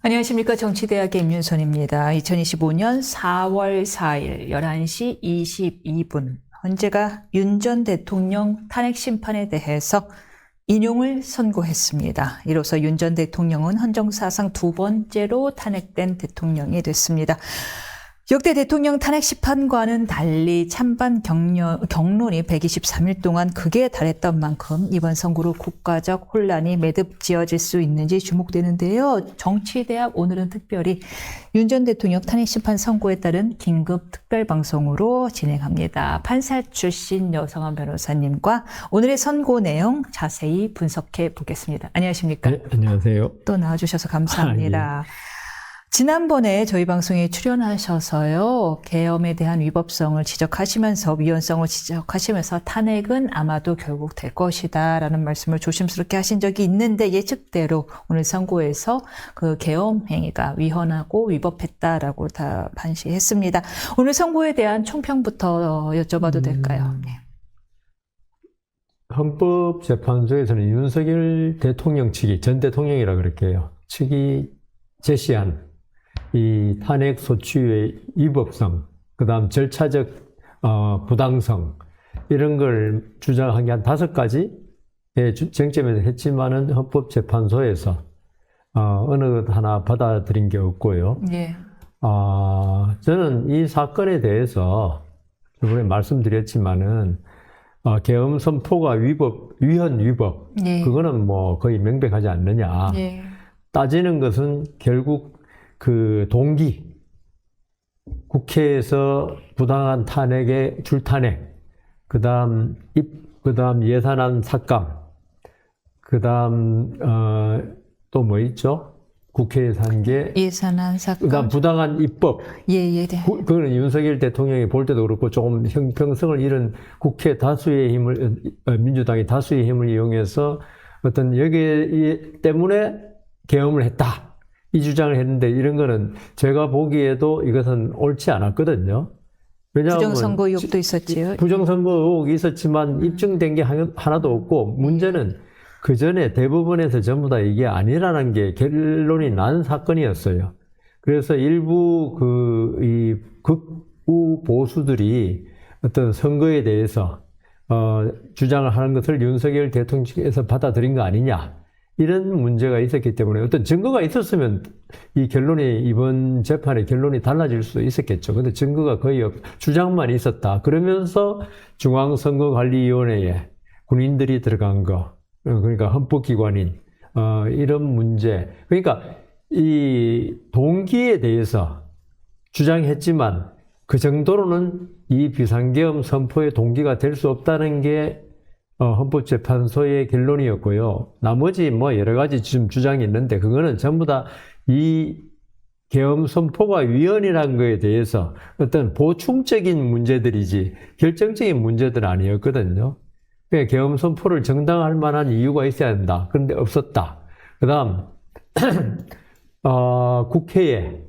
안녕하십니까. 정치대학의 임윤선입니다. 2025년 4월 4일 11시 22분 헌재가 윤 전 대통령 탄핵 심판에 대해서 인용을 선고했습니다. 이로써 윤 전 대통령은 헌정사상 두 번째로 탄핵된 대통령이 됐습니다. 역대 대통령 탄핵 심판과는 달리 찬반 경론이 123일 동안 극에 달했던 만큼 이번 선고로 국가적 혼란이 매듭 지어질 수 있는지 주목되는데요. 정치대학 오늘은 특별히 윤 전 대통령 탄핵 심판 선고에 따른 긴급 특별방송으로 진행합니다. 판사 출신 여성한 변호사님과 오늘의 선고 내용 자세히 분석해 보겠습니다. 안녕하십니까? 네, 안녕하세요. 또 나와주셔서 감사합니다. 예. 지난번에 저희 방송에 출연하셔서요, 계엄에 대한 위법성을 지적하시면서 위헌성을 지적하시면서 탄핵은 아마도 결국 될 것이다라는 말씀을 조심스럽게 하신 적이 있는데 예측대로 오늘 선고에서 그 계엄 행위가 위헌하고 위법했다라고 다 판시했습니다. 오늘 선고에 대한 총평부터 여쭤봐도 될까요? 네. 헌법재판소에서는 윤석열 대통령 측이, 전 대통령이라 그럴게요, 측이 제시한 이 탄핵 소추의 위법성, 그 다음 절차적 부당성, 이런 걸 주장한 게 한 5가지의 쟁점에서 했지만은 헌법재판소에서 어느 것 하나 받아들인 게 없고요. 네. 저는 이 사건에 대해서 이번에 말씀드렸지만은 계엄 선포가 위헌 위법, 네. 그거는 뭐 거의 명백하지 않느냐. 네. 따지는 것은 결국 그 동기, 국회에서 부당한 탄핵의 줄탄핵, 그 다음 예산안 삭감, 그 다음 또 뭐 있죠? 국회에서 한 게 예산안 삭감. 그 다음 부당한 입법. 예. 그거는 윤석열 대통령이 볼 때도 그렇고 조금 형평성을 잃은 국회 다수의 힘을, 민주당이 다수의 힘을 이용해서 어떤 여기 때문에 계엄을 했다, 이 주장을 했는데, 이런 거는 제가 보기에도 이것은 옳지 않았거든요. 왜냐하면 부정선거 의혹도 있었지요. 부정선거 의혹이 있었지만 입증된 게 하나도 없고, 문제는 그 전에 대법원에서 전부 다 이게 아니라는 게 결론이 난 사건이었어요. 그래서 일부 이 극우 보수들이 어떤 선거에 대해서 주장을 하는 것을 윤석열 대통령 측에서 받아들인 거 아니냐, 이런 문제가 있었기 때문에 어떤 증거가 있었으면 이 결론이, 이번 재판의 결론이 달라질 수도 있었겠죠. 근데 증거가 거의 주장만 있었다. 그러면서 중앙선거관리위원회에 군인들이 들어간 거, 그러니까 헌법기관인, 이런 문제. 그러니까 이 동기에 대해서 주장했지만 그 정도로는 이 비상계엄 선포의 동기가 될 수 없다는 게 헌법재판소의 결론이었고요. 나머지 뭐 여러 가지 지금 주장이 있는데, 그거는 전부 다 이 계엄 선포가 위헌이라는 거에 대해서 어떤 보충적인 문제들이지 결정적인 문제들은 아니었거든요. 그러니까 계엄 선포를 정당할 만한 이유가 있어야 한다. 그런데 없었다. 그 다음 국회의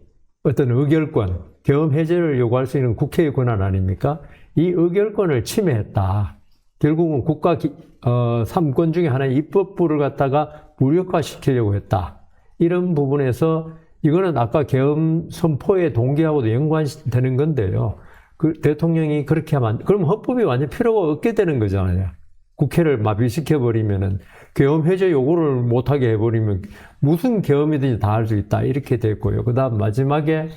어떤 의결권, 계엄 해제를 요구할 수 있는 국회의 권한 아닙니까? 이 의결권을 침해했다. 결국은 국가 3권 중에 하나인 입법부를 갖다가 무력화시키려고 했다. 이런 부분에서 이거는 아까 계엄 선포의 동기하고도 연관되는 건데요. 그 대통령이 그렇게 하면, 그럼 헌법이 완전 필요가 없게 되는 거잖아요. 국회를 마비시켜버리면은, 계엄 해제 요구를 못하게 해버리면 무슨 계엄이든지 다 할 수 있다, 이렇게 됐고요. 그 다음 마지막에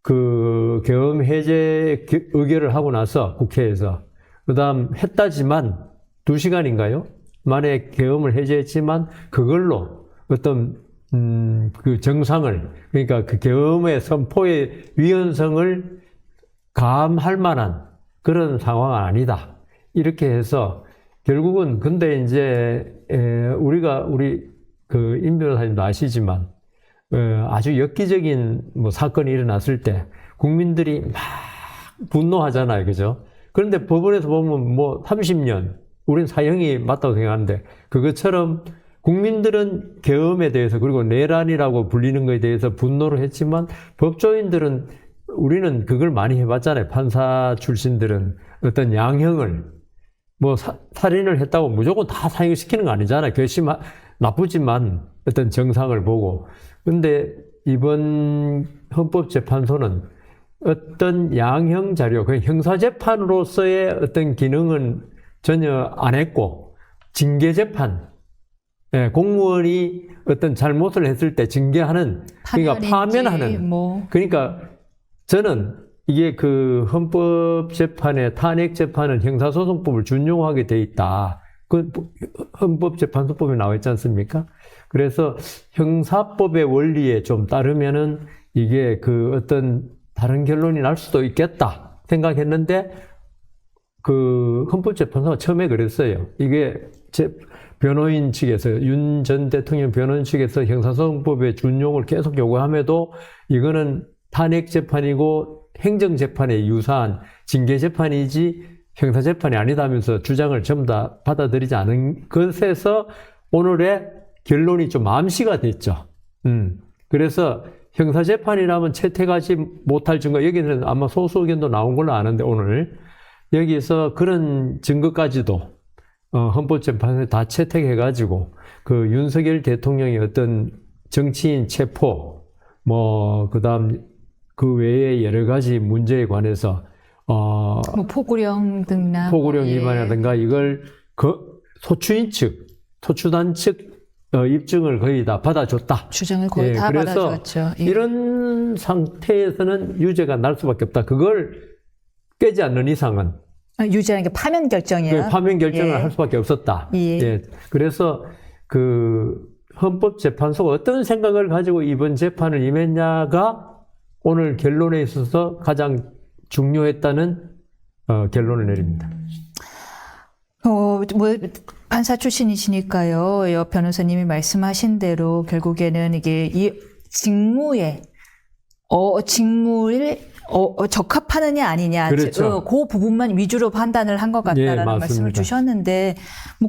그 계엄 해제 의결을 하고 나서 국회에서 그 다음 했다지만 2시간인가요? 만에 계엄을 해제했지만 그걸로 어떤 그 정상을, 그러니까 그 계엄의 선포의 위헌성을 감할 만한 그런 상황은 아니다, 이렇게 해서 결국은, 근데 이제 우리 그 임 변호사님도 아시지만 아주 엽기적인 뭐 사건이 일어났을 때 국민들이 막 분노하잖아요, 그죠? 그런데 법원에서 보면 뭐 30년, 우린 사형이 맞다고 생각하는데, 그것처럼 국민들은 계엄에 대해서, 그리고 내란이라고 불리는 것에 대해서 분노를 했지만, 법조인들은, 우리는 그걸 많이 해봤잖아요. 판사 출신들은 어떤 양형을, 뭐 살인을 했다고 무조건 다 사형시키는 거 아니잖아요. 나쁘지만 어떤 정상을 보고, 근데 이번 헌법재판소는 어떤 양형 자료, 그 형사재판으로서의 어떤 기능은 전혀 안 했고, 징계재판, 예, 공무원이 어떤 잘못을 했을 때 징계하는, 그러니까 파면하는, 그러니까 저는 이게 그 헌법재판의 탄핵재판은 형사소송법을 준용하게 돼 있다. 그 헌법재판소법에 나와 있지 않습니까? 그래서 형사법의 원리에 좀 따르면은 이게 그 어떤 다른 결론이 날 수도 있겠다 생각했는데 그 헌법재판소가 처음에 그랬어요. 이게 변호인 측에서 윤 전 대통령 변호인 측에서 형사소송법의 준용을 계속 요구함에도 이거는 탄핵재판이고 행정재판에 유사한 징계재판이지 형사재판이 아니다면서 주장을 전부 다 받아들이지 않은 것에서 오늘의 결론이 좀 암시가 됐죠. 그래서 형사재판이라면 채택하지 못할 증거, 여기는 아마 소수 의견도 나온 걸로 아는데 오늘 여기서 그런 증거까지도 헌법재판에 다 채택해가지고 그 윤석열 대통령의 어떤 정치인 체포, 그다음 그 외에 여러 가지 문제에 관해서 포구령 등나 포구령 위반이라든가 이걸 소추인 측, 소추단 측 입증을 거의 다 받아줬다. 주장을 거의 다 받아줬죠. 이런 상태에서는 유죄가 날 수밖에 없다. 그걸 깨지 않는 이상은 유죄라는 게 파면 결정이에요. 파면 결정을 할 수밖에 없었다. 그래서 그 헌법재판소가 어떤 생각을 가지고 이번 재판을 임했냐가 오늘 결론에 있어서 가장 중요했다는 결론을 내립니다. 판사 출신이시니까요. 변호사님이 말씀하신 대로 결국에는 이게 이 직무에 직무를 적합하느냐 아니냐, 그렇죠. 그 부분만 위주로 판단을 한 것 같다라는 맞습니다. 말씀을 주셨는데,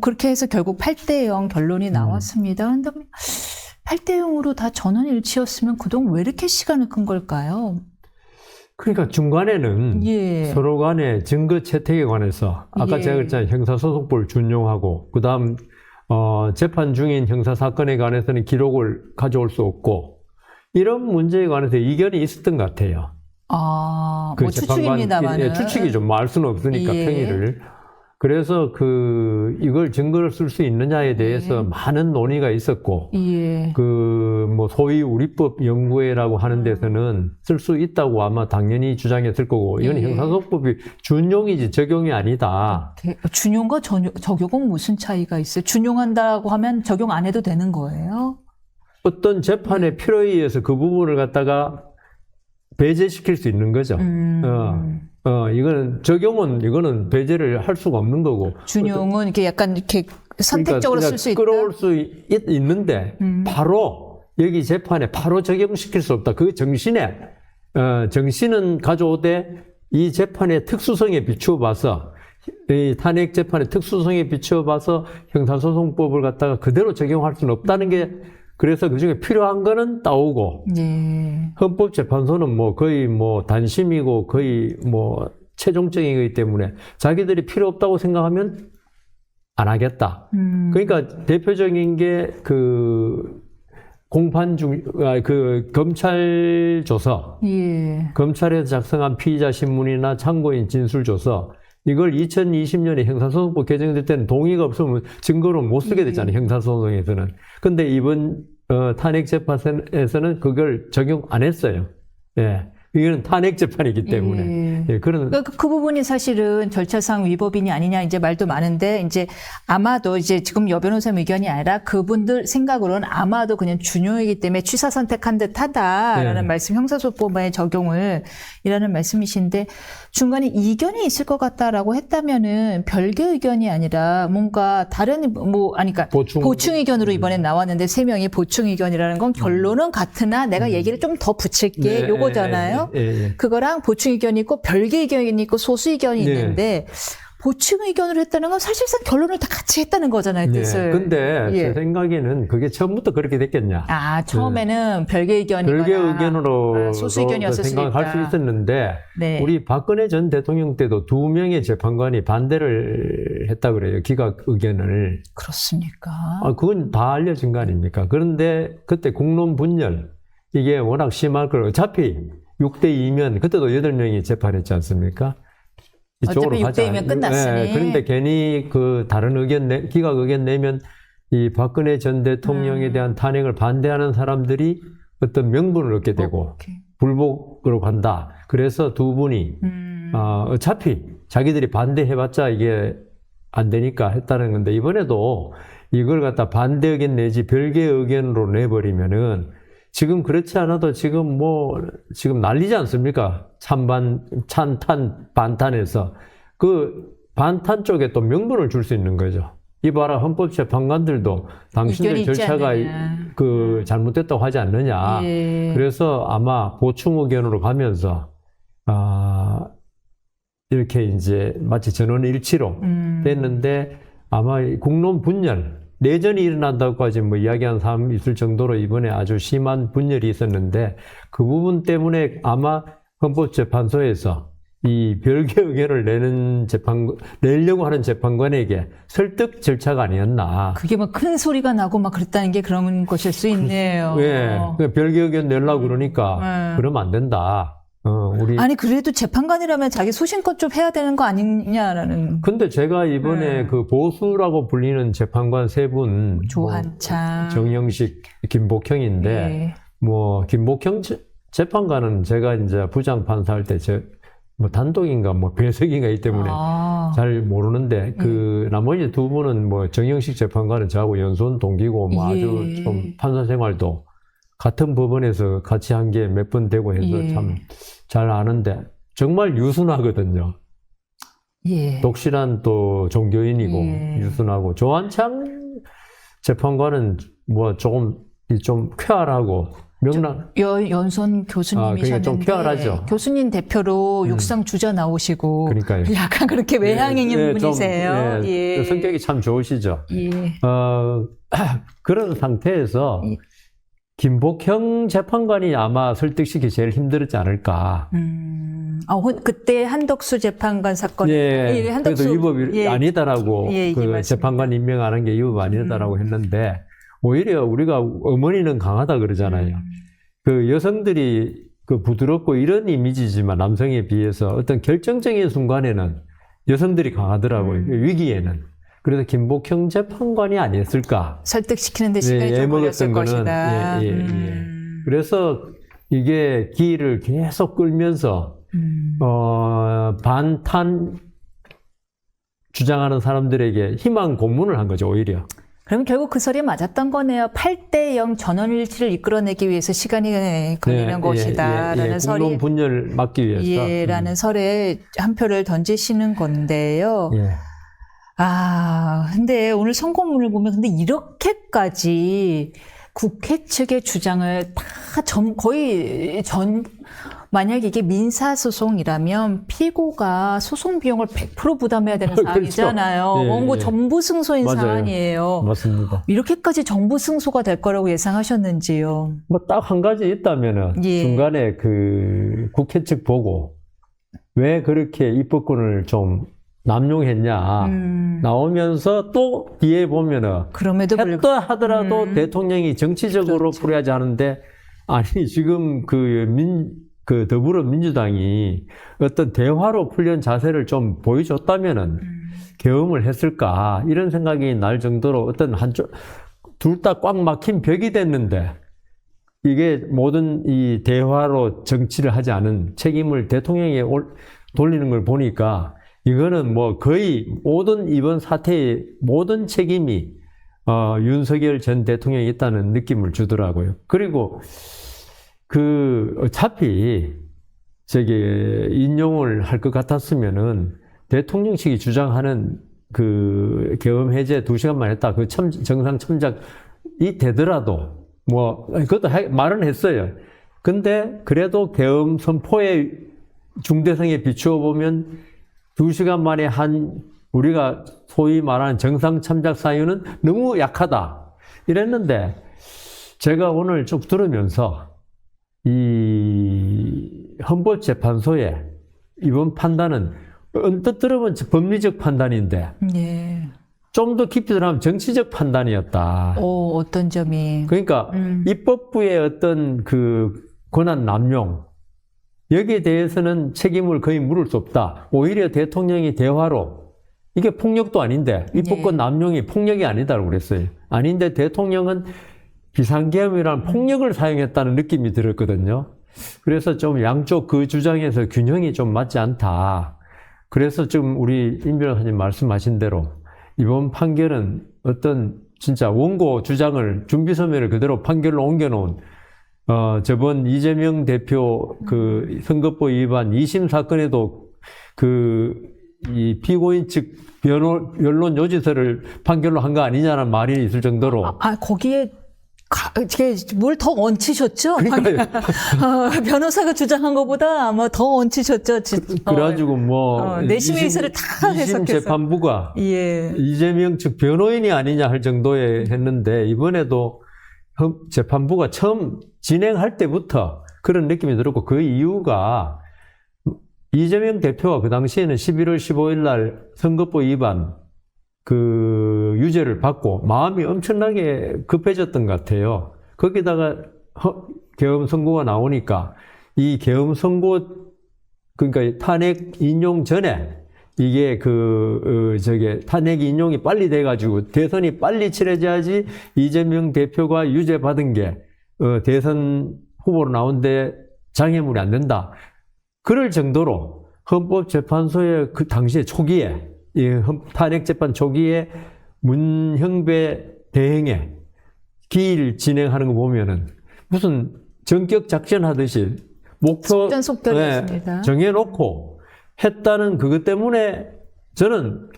그렇게 해서 결국 8대0 결론이 나왔습니다. 그런데 8대0으로 다 전원일치였으면 그동안 왜 이렇게 시간을 끈 걸까요? 그러니까 중간에는 서로 간의 증거 채택에 관해서 아까 제가 그랬잖아요. 형사소송법을 준용하고 그다음 재판 중인 형사사건에 관해서는 기록을 가져올 수 없고 이런 문제에 관해서 이견이 있었던 것 같아요. 그 추측입니다만. 추측이죠. 알 수는 없으니까 평의를. 그래서 이걸 증거를 쓸 수 있느냐에 대해서 많은 논의가 있었고, 소위 우리법 연구회라고 하는 데서는 쓸 수 있다고 아마 당연히 주장했을 거고, 이건 형사소송법이 준용이지 적용이 아니다. 준용과 적용은 무슨 차이가 있어요? 준용한다고 하면 적용 안 해도 되는 거예요? 어떤 재판의 필요에 의해서 그 부분을 갖다가 배제시킬 수 있는 거죠. 이거는 배제를 할 수가 없는 거고. 준용은 이렇게 약간 이렇게 선택적으로 쓸 수 있다. 끌어올 수 있는데, 바로, 여기 재판에 바로 적용시킬 수 없다. 그 정신은 가져오되, 이 재판의 특수성에 비추어 봐서, 이 탄핵 재판의 특수성에 비추어 봐서 형사소송법을 갖다가 그대로 적용할 수는 없다는 게 그래서 그중에 필요한 거는 따오고 헌법재판소는 거의 단심이고 거의 최종적이기 때문에 자기들이 필요 없다고 생각하면 안 하겠다. 그러니까 대표적인 게 검찰 조서, 검찰에서 작성한 피의자 신문이나 참고인 진술 조서, 이걸 2020년에 형사소송법 개정될 때는 동의가 없으면 증거로 못 쓰게 됐잖아요. 형사소송에서는. 근데 이번 탄핵재판에서는 그걸 적용 안 했어요. 이거는 탄핵재판이기 때문에. 그 부분이 사실은 절차상 위법이니 아니냐 이제 말도 많은데 이제 아마도 이제 지금 여 변호사님 의견이 아니라 그분들 생각으로는 아마도 그냥 준용이기 때문에 취사 선택한 듯 하다라는 말씀, 형사소송법의 적용을 이라는 말씀이신데 중간에 이견이 있을 것 같다라고 했다면은 별개 의견이 아니라 뭔가 다른 그러니까 보충 의견으로 이번에 나왔는데 3명이 보충 의견이라는 건 결론은 같으나 내가 얘기를 좀 더 붙일게 요거잖아요. 그거랑 보충 의견이 있고 별개 의견이 있고 소수 의견이 있는데 보충 의견을 했다는 건 사실상 결론을 다 같이 했다는 거잖아요, 뜻을. 근데 예. 제 생각에는 그게 처음부터 그렇게 됐겠냐. 처음에는 별개 의견이거나 별개 의견으로 소수 의견이었을 수 생각할 있다. 수 있었는데 네. 우리 박근혜 전 대통령 때도 2명의 재판관이 반대를 했다 그래요. 기각 의견을. 그렇습니까? 그건 다 알려진 거 아닙니까? 그런데 그때 국론 분열 이게 워낙 심할 걸 어차피 6대2면 그때도 8명이 재판했지 않습니까? 이쪽으로 어차피 가자. 6대2면 끝났으니. 그런데 괜히 그 다른 의견 기각 의견 내면 이 박근혜 전 대통령에 대한 탄핵을 반대하는 사람들이 어떤 명분을 얻게 되고 오케이. 불복으로 간다. 그래서 두 분이 어차피 자기들이 반대해봤자 이게 안 되니까 했다는 건데 이번에도 이걸 갖다 반대 의견 내지 별개 의견으로 내버리면은 지금 그렇지 않아도 지금 지금 난리지 않습니까? 찬탄, 반탄에서. 그 반탄 쪽에 또 명분을 줄 수 있는 거죠. 이봐라, 헌법재판관들도 당신들 절차가 잘못됐다고 하지 않느냐. 예. 그래서 아마 보충 의견으로 가면서, 이렇게 이제 마치 전원일치로 됐는데 아마 국론 분열, 내전이 일어난다고까지 이야기한 사람이 있을 정도로 이번에 아주 심한 분열이 있었는데 그 부분 때문에 아마 헌법재판소에서 이 별개 의견을 내려고 하는 재판관에게 설득 절차가 아니었나. 그게 큰 소리가 나고 그랬다는 게 그런 것일 수 있네요. 예. 별개 의견 내려고 그러니까 그러면 안 된다. 아니, 그래도 재판관이라면 자기 소신껏 좀 해야 되는 거 아니냐라는. 근데 제가 이번에 그 보수라고 불리는 재판관 세 분. 조한창. 정영식, 김복형인데, 예. 김복형 재판관은 제가 이제 부장판사할 때 단독인가 배석인가 이 때문에 잘 모르는데, 나머지 두 분은 정영식 재판관은 저하고 연수원 동기고 아주 좀 판사 생활도 같은 법원에서 같이 한 게 몇 번 되고 해서 참 잘 아는데 정말 유순하거든요. 예. 독실한 또 종교인이고 유순하고 조한창 재판관은 좀 쾌활하고 명랑. 연선 교수님이셨는데 그러니까 좀 쾌활하죠. 교수님 대표로 육상 주자 나오시고 그러니까요. 약간 그렇게 외향인 분이세요. 예. 성격이 참 좋으시죠. 예. 그런 상태에서 김복형 재판관이 아마 설득시키기 제일 힘들었지 않을까. 그때 한덕수 재판관 사건. 그래도 위법이 아니다라고 재판관 임명하는 게 위법 아니다라고 했는데 오히려 우리가 어머니는 강하다 그러잖아요. 그 여성들이 부드럽고 이런 이미지지만 남성에 비해서 어떤 결정적인 순간에는 여성들이 강하더라고요. 위기에는. 그래서 김복형 재판관이 아니었을까. 설득시키는 데 시간이 좀 걸렸을 것이다. 그래서 이게 기일을 계속 끌면서 반탄 주장하는 사람들에게 희망 고문을 한 거죠, 오히려. 그러면 결국 그 설이 맞았던 거네요. 8대0 전원일치를 이끌어내기 위해서 시간이 걸리는 것이다. 라는 설이. 국론 분열 막기 위해서. 라는 설에 한 표를 던지시는 건데요. 근데 오늘 선고문을 보면 근데 이렇게까지 국회 측의 주장을 다 만약에 이게 민사소송이라면 피고가 소송 비용을 100% 부담해야 되는 사안이잖아요. 원고 전부 승소인 사안이에요. 맞습니다. 이렇게까지 전부 승소가 될 거라고 예상하셨는지요? 딱 한 가지 있다면은 중간에 국회 측 보고 왜 그렇게 입법권을 좀 남용했냐 나오면서 또 뒤에 보면은 그럼에도 했다 하더라도 대통령이 정치적으로 풀어야지 하는데 아니 지금 더불어민주당이 어떤 대화로 풀려는 자세를 좀 보여줬다면은 계엄을 했을까 이런 생각이 날 정도로 어떤 둘 다 꽉 막힌 벽이 됐는데 이게 모든 이 대화로 정치를 하지 않은 책임을 대통령에 돌리는 걸 보니까 이거는 거의 이번 사태의 모든 책임이 윤석열 전 대통령이 있다는 느낌을 주더라고요. 그리고 어차피 인용을 할 것 같았으면은 대통령실이 주장하는 계엄 해제 2시간만 했다. 정상 참작이 되더라도 그것도 말은 했어요. 근데 그래도 계엄 선포의 중대성에 비추어 보면 2시간 만에 우리가 소위 말하는 정상 참작 사유는 너무 약하다. 이랬는데, 제가 오늘 쭉 들으면서, 이 헌법재판소의 이번 판단은 언뜻 들으면 법리적 판단인데, 예. 좀 더 깊이 들어가면 정치적 판단이었다. 어떤 점이? 그러니까, 입법부의 어떤 그 권한 남용, 여기에 대해서는 책임을 거의 물을 수 없다. 오히려 대통령이 대화로, 이게 폭력도 아닌데, 입법권 남용이 폭력이 아니다라고 그랬어요. 아닌데 대통령은 비상계엄이라는 폭력을 사용했다는 느낌이 들었거든요. 그래서 좀 양쪽 그 주장에서 균형이 좀 맞지 않다. 그래서 지금 우리 임 변호사님 말씀하신 대로 이번 판결은 어떤 진짜 원고 주장을 준비서면을 그대로 판결로 옮겨놓은 저번 이재명 대표 그 선거법 위반 2심 사건에도 이 피고인 측 변론 요지서를 판결로 한 거 아니냐는 말이 있을 정도로. 거기에 뭘 더 얹히셨죠? 그러니까요. 변호사가 주장한 것보다 아마 더 얹히셨죠. 그래가지고 내심의 의사를 다 2심 해석해서. 재판부가 예. 이재명 측 변호인이 아니냐 할 정도에 했는데 이번에도 재판부가 처음 진행할 때부터 그런 느낌이 들었고 그 이유가 이재명 대표가 그 당시에는 11월 15일 날 선거법 위반 그 유죄를 받고 마음이 엄청나게 급해졌던 것 같아요. 거기다가 계엄 선고가 나오니까 이 계엄 선고 그러니까 탄핵 인용 전에 이게 탄핵 인용이 빨리 돼가지고 대선이 빨리 치러져야지 이재명 대표가 유죄 받은 게 대선 후보로 나온데 장애물이 안 된다. 그럴 정도로 헌법재판소의 그 당시에 초기에 이 탄핵재판 초기에 문형배 대행에 기일 진행하는 거 보면은 무슨 전격 작전하듯이 목표 정해놓고 했다는 그것 때문에 저는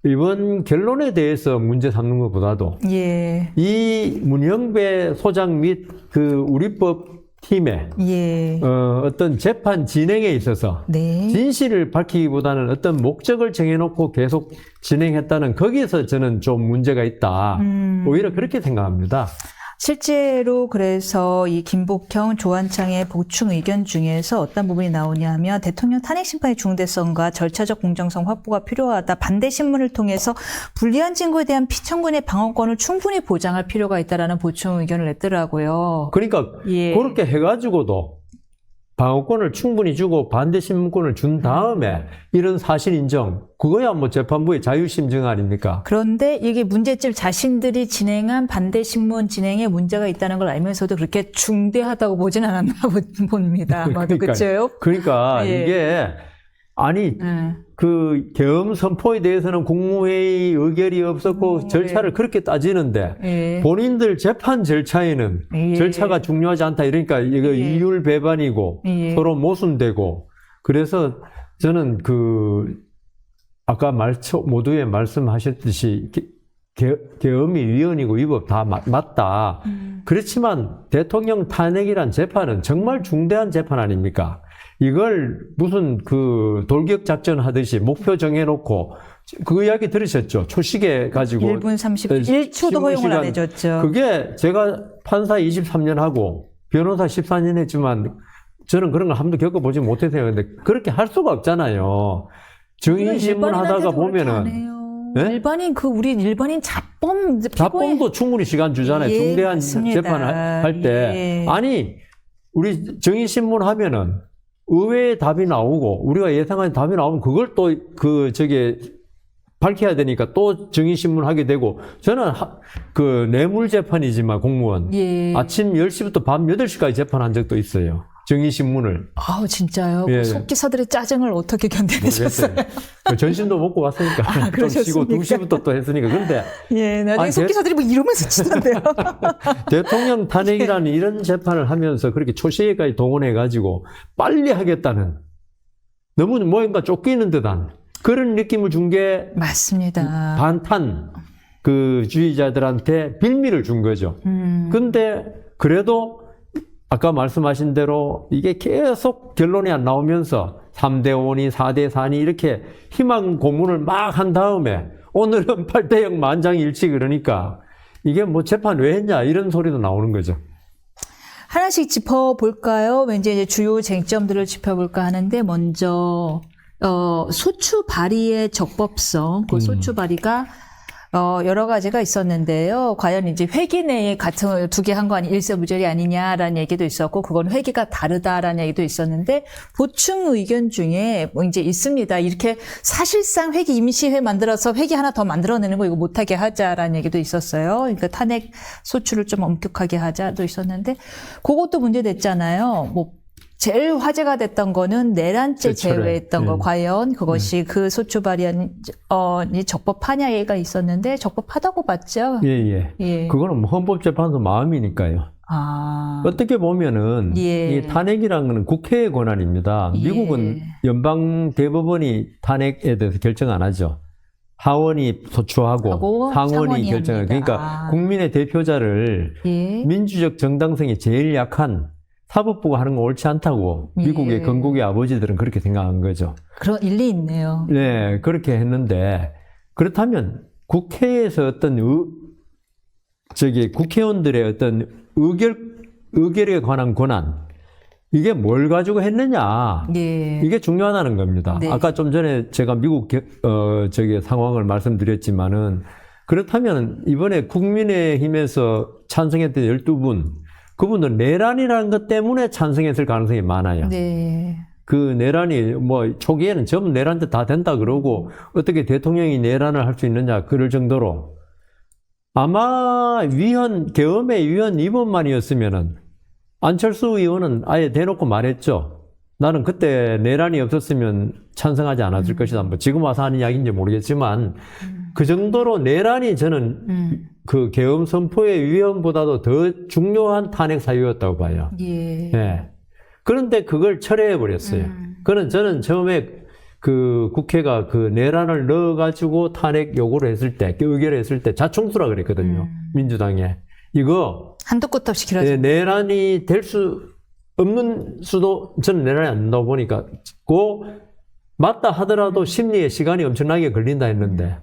이번 결론에 대해서 문제 삼는 것보다도 이 문형배 소장 및 그 우리법 팀의 어떤 재판 진행에 있어서 진실을 밝히기보다는 어떤 목적을 정해놓고 계속 진행했다는 거기에서 저는 좀 문제가 있다. 오히려 그렇게 생각합니다. 실제로 그래서 이 김복형, 조한창의 보충 의견 중에서 어떤 부분이 나오냐 하면 대통령 탄핵 심판의 중대성과 절차적 공정성 확보가 필요하다. 반대 신문을 통해서 불리한 증거에 대한 피청구인의 방어권을 충분히 보장할 필요가 있다라는 보충 의견을 냈더라고요. 그러니까 그렇게 해가지고도 방어권을 충분히 주고 반대 신문권을 준 다음에 이런 사실 인정, 그거야 뭐 재판부의 자유심 증 아닙니까? 그런데 이게 문제점 자신들이 진행한 반대 신문 진행에 문제가 있다는 걸 알면서도 그렇게 중대하다고 보진 않았나 봅니다. 아마도 그렇죠? 그러니까 이게 아니 그 계엄 선포에 대해서는 국무회의 의결이 없었고 절차를 그렇게 따지는데 본인들 재판 절차에는 절차가 중요하지 않다 이러니까 이거 이율 배반이고 서로 모순되고 그래서 저는 아까 모두에 말씀하셨듯이 계엄이 위헌이고 위법 다 맞다. 그렇지만 대통령 탄핵이란 재판은 정말 중대한 재판 아닙니까? 이걸 무슨 돌격 작전 하듯이 목표 정해놓고 그 이야기 들으셨죠? 초시계 가지고 1분 31초도 허용을 안 해줬죠. 그게 제가 판사 23년 하고 변호사 14년 했지만 저는 그런 걸 한 번도 겪어보지 못해서요. 근데 그렇게 할 수가 없잖아요. 증인신문 하다가 보면은 우리 일반인 자범도 충분히 시간 주잖아요. 중대한 재판을 할 때. 아니 우리 증인신문 하면은 의외의 답이 나오고 우리가 예상한 답이 나오면 그걸 또 밝혀야 되니까 또 증인신문 하게 되고 저는 뇌물 재판이지만 공무원 아침 10시부터 밤 8시까지 재판한 적도 있어요. 증인신문을. 진짜요? 속기사들의 짜증을 어떻게 견뎌내셨어요? 전신도 먹고 왔으니까. 좀 쉬고 2시부터 또 했으니까. 근데. 나중에 속기사들이 이러면서 치던데요. 대통령 탄핵이라는 이런 재판을 하면서 그렇게 초시에까지 동원해가지고 빨리 하겠다는 너무 뭔가 쫓기는 듯한 그런 느낌을 준 게. 맞습니다. 반탄 주의자들한테 빌미를 준 거죠. 근데 그래도 아까 말씀하신 대로 이게 계속 결론이 안 나오면서 3대5니 4대4니 이렇게 희망 고문을 막 한 다음에 오늘은 8대0 만장일치 그러니까 이게 뭐 재판 왜 했냐 이런 소리도 나오는 거죠. 하나씩 짚어볼까요? 왠지 이제 주요 쟁점들을 짚어볼까 하는데 먼저 소추 발의의 적법성, 그 소추 발의가 여러 가지가 있었는데요. 과연 이제 회기 내에 같은 두 개 한 거 아니 일세무절이 아니냐라는 얘기도 있었고, 그건 회기가 다르다라는 얘기도 있었는데, 보충 의견 중에 뭐 이제 있습니다. 이렇게 사실상 회기 임시회 만들어서 회기 하나 더 만들어내는 거 이거 못하게 하자라는 얘기도 있었어요. 그러니까 탄핵 소추를 좀 엄격하게 하자도 있었는데, 그것도 문제됐잖아요. 뭐 제일 화제가 됐던 거는 내란죄 제외했던 거. 과연 그것이 그 소추 발의안이 적법하냐 얘기가 있었는데 적법하다고 봤죠. 예. 그거는 뭐 헌법재판소 마음이니까요. 어떻게 보면은 이 탄핵이라는 건 국회의 권한입니다. 미국은 연방 대법원이 탄핵에 대해서 결정 안 하죠. 하원이 소추하고 상원이 결정을. 그러니까 국민의 대표자를 민주적 정당성이 제일 약한 사법부가 하는 거 옳지 않다고 미국의 건국의 아버지들은 그렇게 생각한 거죠. 그런 일리 있네요. 네, 그렇게 했는데 그렇다면 국회에서 어떤 국회의원들의 어떤 의결에 관한 권한 이게 뭘 가지고 했느냐 이게 중요하다는 겁니다. 아까 좀 전에 제가 미국 상황을 말씀드렸지만은 그렇다면 이번에 국민의힘에서 찬성했던 12분 그분들 내란이라는 것 때문에 찬성했을 가능성이 많아요. 그 내란이 뭐 초기에는 전부 내란도 다 된다 그러고 어떻게 대통령이 내란을 할 수 있느냐 그럴 정도로 아마 계엄의 위헌 위반만이었으면은 안철수 의원은 아예 대놓고 말했죠. 나는 그때 내란이 없었으면 찬성하지 않았을 것이다. 뭐 지금 와서 하는 이야기인지 모르겠지만 그 정도로 내란이 저는 그 계엄 선포의 위헌보다도 더 중요한 탄핵 사유였다고 봐요. 그런데 그걸 철회해 버렸어요. 저는 처음에 그 국회가 그 내란을 넣어가지고 탄핵 요구를 했을 때, 의결했을 때 자충수라 그랬거든요. 민주당에. 이거 한도 끝도 없이 길어져. 내란이 될 수 없는 수도 저는 내란이 안 된다고 보니까 맞다 하더라도 심리에 시간이 엄청나게 걸린다 했는데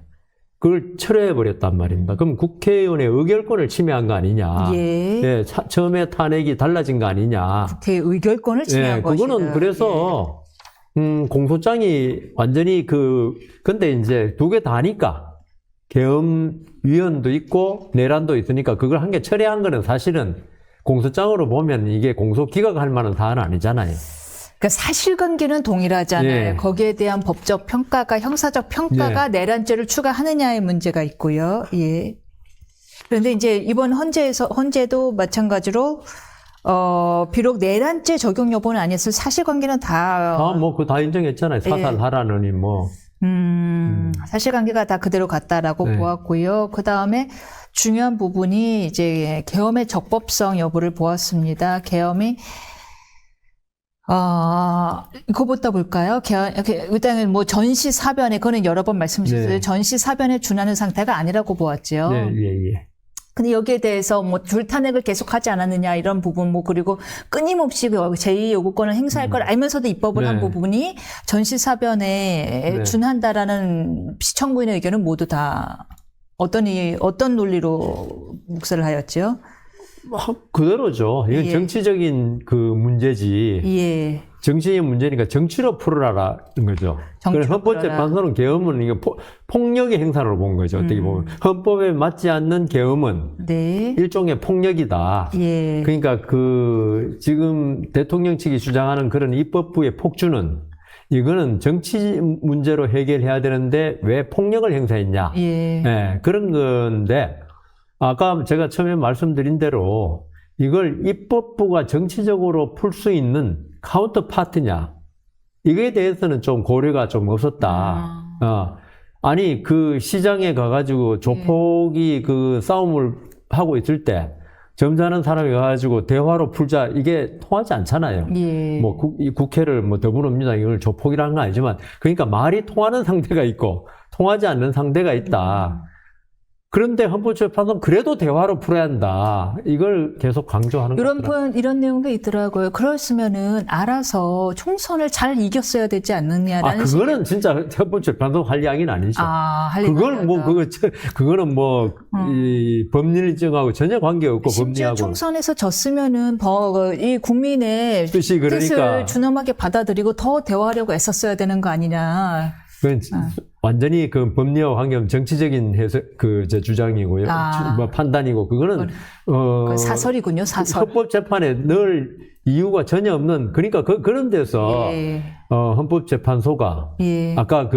그걸 철회해 버렸단 말입니다. 그럼 국회의원의 의결권을 침해한 거 아니냐? 처음에 탄핵이 달라진 거 아니냐? 국회 의결권을 침해한 것이다. 그거는 그래서 공소장이 완전히 근데 이제 두 개 다니까 계엄 위헌도 있고 내란도 있으니까 그걸 한 개 철회한 거는 사실은 공소장으로 보면 이게 공소 기각할 만한 사안은 아니잖아요. 그러니까 사실관계는 동일하잖아요. 거기에 대한 법적 평가가 형사적 평가가 내란죄를 추가하느냐의 문제가 있고요. 그런데 이제 이번 헌재도 마찬가지로 비록 내란죄 적용 여부는 아니었을 사실관계는 다 인정했잖아요. 사살하라느니 사실관계가 다 그대로 갔다라고 보았고요. 그 다음에 중요한 부분이 이제 계엄의 적법성 여부를 보았습니다. 계엄이 그거부터 볼까요? 일단은 뭐 전시 사변에, 그거는 여러 번 말씀드렸어요. 전시 사변에 준하는 상태가 아니라고 보았죠. 근데 여기에 대해서 뭐 불탄핵을 계속하지 않았느냐 이런 부분, 그리고 끊임없이 제2 요구권을 행사할 걸 알면서도 입법을 한 부분이 전시 사변에 준한다라는 시청구인의 의견은 모두 다 어떤 논리로 묵살을 하였죠? 그대로죠. 이건 정치적인 문제지. 정치의 문제니까 정치로 풀어라라는 거죠. 그래서 헌법재판소는 계엄은 이게 폭력의 행사로 본 거죠. 어떻게 보면 헌법에 맞지 않는 계엄은 일종의 폭력이다. 그러니까 지금 대통령 측이 주장하는 그런 입법부의 폭주는 이거는 정치 문제로 해결해야 되는데 왜 폭력을 행사했냐. 그런 건데 아까 제가 처음에 말씀드린 대로 이걸 입법부가 정치적으로 풀 수 있는 카운터 파트냐, 이거에 대해서는 좀 고려가 좀 없었다. 아니 그 시장에 가가지고 조폭이 그 싸움을 하고 있을 때 점잖은 사람이 가가지고 대화로 풀자, 이게 통하지 않잖아요. 이 국회를 더불어민주당이 이걸 조폭이라는 건 아니지만, 그러니까 말이 통하는 상대가 있고 통하지 않는 상대가 있다. 그런데 헌법재판소는 그래도 대화로 풀어야 한다. 이걸 계속 강조하는 거죠. 이런 내용도 있더라고요. 그랬으면은 알아서 총선을 잘 이겼어야 되지 않느냐라는. 그거는 진짜 헌법재판소 할 이야기는 아니죠. 할 그걸 뭐, 그거는 뭐, 이 법률정하고 전혀 관계없고 심지어 법리하고. 총선에서 졌으면은 이 국민의 뜻을 뜻을 준엄하게 받아들이고 더 대화하려고 애썼어야 되는 거 아니냐. 그건 완전히 그 법리와 관계없는 정치적인 해석, 주장이고요. 뭐 판단이고, 그거는, 사설이군요, 사설. 헌법재판에 넣을 이유가 전혀 없는, 그러니까 그런 데서, 헌법재판소가, 아까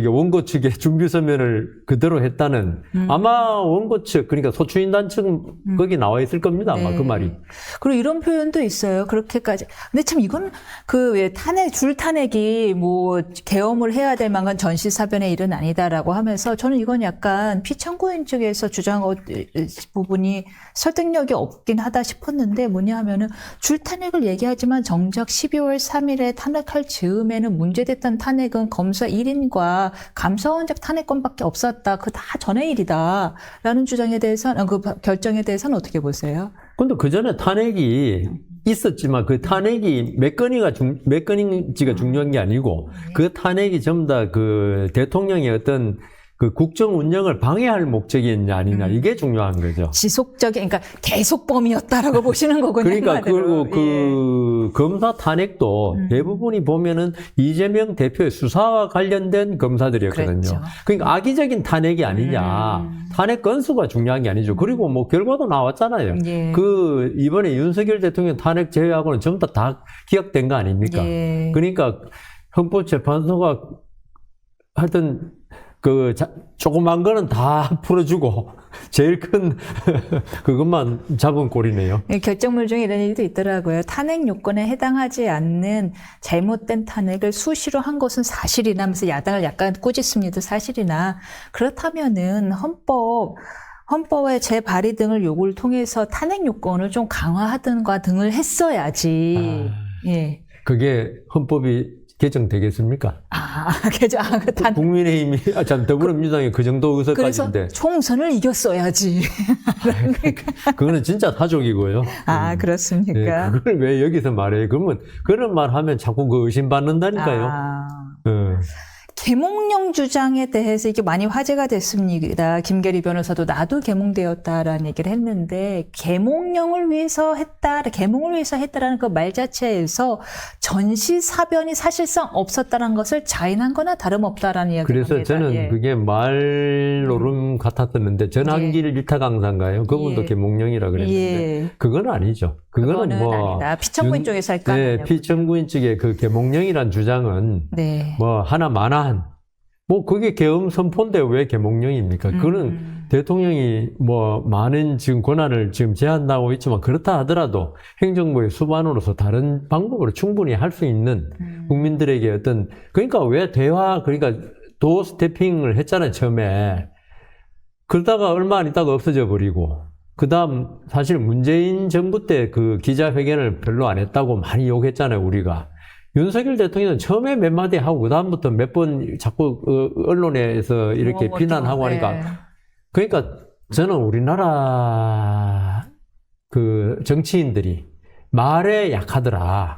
원고 측의 준비서면을 그대로 했다는, 아마 원고 측, 그러니까 소추인단 측, 거기 나와 있을 겁니다, 아마 그 말이. 그리고 이런 표현도 있어요, 그렇게까지. 근데 참 이건 왜 줄탄핵이 뭐, 계엄을 해야 될 만한 전시사변의 일은 아니다라고 하면서 저는 이건 약간 피청구인 측에서 주장한 부분이 설득력이 없긴 하다 싶었는데 뭐냐 하면은 줄탄핵을 얘기하지만 정작 12월 3일에 탄핵할 즈음에는 문제됐던 탄핵은 검사 1인과 감사원장 탄핵권밖에 없었다. 그 다 전의 일이다. 라는 주장에 대해서는, 그 결정에 대해서는 어떻게 보세요? 근데 그 전에 탄핵이 있었지만 그 탄핵이 몇 건인지가 중요한 게 아니고 그 탄핵이 전부 다 그 대통령의 어떤 그 국정 운영을 방해할 목적이었냐 아니냐 이게 중요한 거죠. 지속적인, 그러니까 계속범이었다라고 보시는 거군요. 그러니까 그리고 검사 탄핵도 대부분이 보면은 이재명 대표의 수사와 관련된 검사들이었거든요. 그랬죠. 그러니까 악의적인 탄핵이 아니냐. 탄핵 건수가 중요한 게 아니죠. 그리고 뭐 결과도 나왔잖아요. 이번에 윤석열 대통령 탄핵 제외하고는 전부 다 기각된 거 아닙니까? 그러니까 헌법재판소가 하여튼 조그만 거는 다 풀어주고, 제일 큰, 그것만 잡은 꼴이네요. 결정물 중에 이런 얘기도 있더라고요. 탄핵 요건에 해당하지 않는 잘못된 탄핵을 수시로 한 것은 사실이나 하면서 야당을 약간 꾸짖습니다. 사실이나. 그렇다면은 헌법의 재발의 등을 요구를 통해서 탄핵 요건을 좀 강화하든가 등을 했어야지. 그게 헌법이 개정되겠습니까? 국민의힘이, 더불어민주당이 그 정도 의석까지인데. 그래서 총선을 이겼어야지. 그거는 진짜 사족이고요. 그렇습니까? 그걸 왜 여기서 말해요? 그러면, 그런 말 하면 자꾸 의심받는다니까요. 계몽령 주장에 대해서 이게 많이 화제가 됐습니다. 김계리 변호사도 나도 계몽되었다라는 얘기를 했는데 계몽을 위해서 했다라는 그 말 자체에서 전시사변이 사실상 없었다는 것을 자인한 거나 다름없다라는 이야기를 합니다. 그래서 저는 그게 말로름 같았었는데 전한길 일타 강사인가요? 그분도 계몽령이라 그랬는데 그건 아니죠. 그거는 아니다. 피청구인 쪽에서 할까? 피청구인 측의 그 계몽령이란 주장은 뭐 하나마나한 뭐 그게 계엄 선포인데 왜 계몽령입니까? 그거는 대통령이 뭐 많은 지금 권한을 지금 제한하고 있지만 그렇다 하더라도 행정부의 수반으로서 다른 방법으로 충분히 할 수 있는 국민들에게 어떤 그러니까 그러니까 도어 스태핑을 했잖아요 처음에. 그러다가 얼마 안 있다가 없어져 버리고 그다음 사실 문재인 정부 때 그 기자회견을 별로 안 했다고 많이 욕했잖아요 우리가. 윤석열 대통령은 처음에 몇 마디 하고 그다음부터 몇 번 자꾸 언론에서 이렇게 비난하고 하니까 그러니까 저는 우리나라 그 정치인들이 말에 약하더라.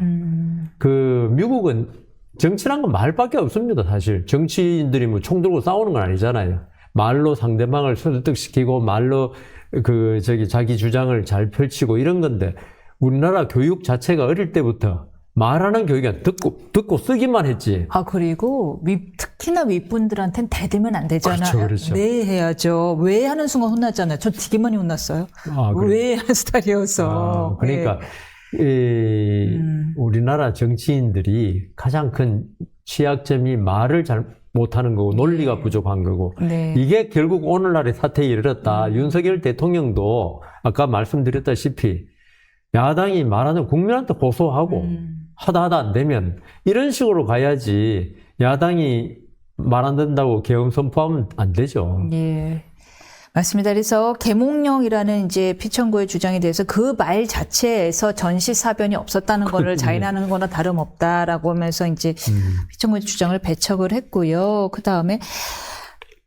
미국은 정치란 건 말밖에 없습니다 사실. 정치인들이 뭐 총 들고 싸우는 건 아니잖아요. 말로 상대방을 설득시키고 말로 자기 주장을 잘 펼치고 이런 건데 우리나라 교육 자체가 어릴 때부터 말하는 교육이 듣고 쓰기만 했지. 그리고 특히나 윗분들한테는 대들면 안 되잖아요. 그렇죠. 네 해야죠. 왜 하는 순간 혼났잖아요. 저 되게 많이 혼났어요. 왜 하는 스타일이어서. 그러니까 우리나라 정치인들이 가장 큰 취약점이 말을 잘 못하는 거고 논리가 부족한 거고 이게 결국 오늘날의 사태에 이르렀다. 윤석열 대통령도 아까 말씀드렸다시피 야당이 말하는 국민한테 고소하고 하다 안 되면 이런 식으로 가야지 야당이 말 안 된다고 계엄 선포하면 안 되죠. 맞습니다. 그래서 계몽령이라는 이제 피청구의 주장에 대해서 그 말 자체에서 전시사변이 없었다는 거를 자인하는 거나 다름없다라고 하면서 이제 피청구의 주장을 배척을 했고요. 그 다음에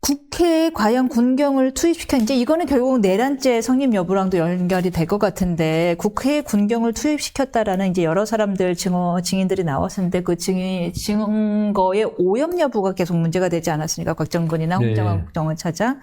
국회에 과연 군경을 투입시켜 이제 이거는 결국 내란죄 성립 여부랑도 연결이 될 것 같은데 국회에 군경을 투입시켰다라는 이제 여러 사람들 증인들이 나왔었는데 그 증거의 오염 여부가 계속 문제가 되지 않았습니까? 곽정근이나 홍정화 네. 국정원 차장.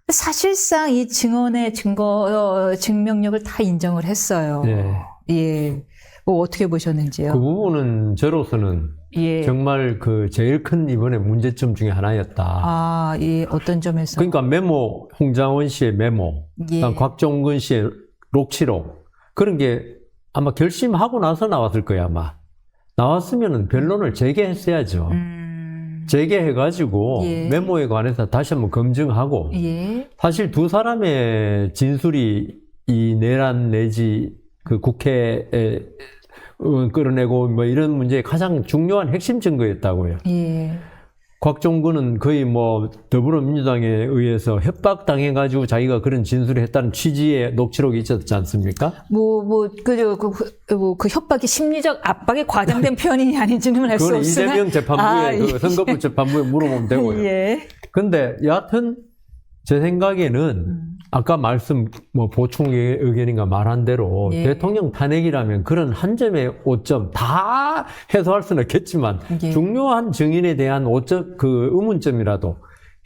사실상 이 증언의 증명력을 다 인정을 했어요. 네. 예. 뭐 어떻게 보셨는지요? 그 부분은 저로서는 예. 정말 그 제일 큰 이번에 문제점 중에 하나였다. 아, 예. 어떤 점에서? 그러니까 메모, 홍장원 씨의 메모, 예. 곽종근 씨의 녹취록 그런 게 아마 결심하고 나서 나왔을 거야 아마. 나왔으면은 변론을 재개했어야죠. 재개해가지고 예. 메모에 관해서 다시 한번 검증하고 예. 사실 두 사람의 진술이 이 내란 내지 그 국회에 끌어내고 뭐 이런 문제의 가장 중요한 핵심 증거였다고요. 예. 곽종근은 거의 뭐 더불어민주당에 의해서 협박당해가지고 자기가 그런 진술을 했다는 취지의 녹취록이 있었지 않습니까? 그 협박이 심리적 압박에 과장된 표현이 아닌지는 알 수 그건 없으나. 이재명 재판부에 그 예. 선거부 재판부에 물어보면 되고요. 예. 근데 여하튼 제 생각에는 아까 뭐 보충 의견인가 말한 대로 예. 대통령 탄핵이라면 그런 한 점의 오점 다 해소할 수는 없겠지만 예. 중요한 증인에 대한 오점 그 의문점이라도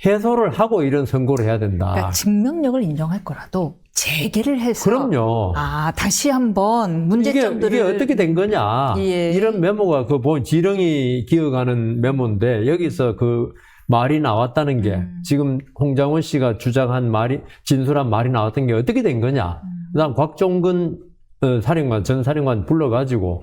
해소를 하고 이런 선고를 해야 된다. 그러니까 증명력을 인정할 거라도 재개를 해서. 그럼요. 다시 한번 문제점들을. 이게 어떻게 된 거냐. 예. 이런 메모가 지렁이 기어가는 메모인데 여기서 그 말이 나왔다는 게 지금 홍장원 씨가 주장한 진술한 말이 나왔던 게 어떻게 된 거냐. 그다음 곽종근 전 사령관 불러가지고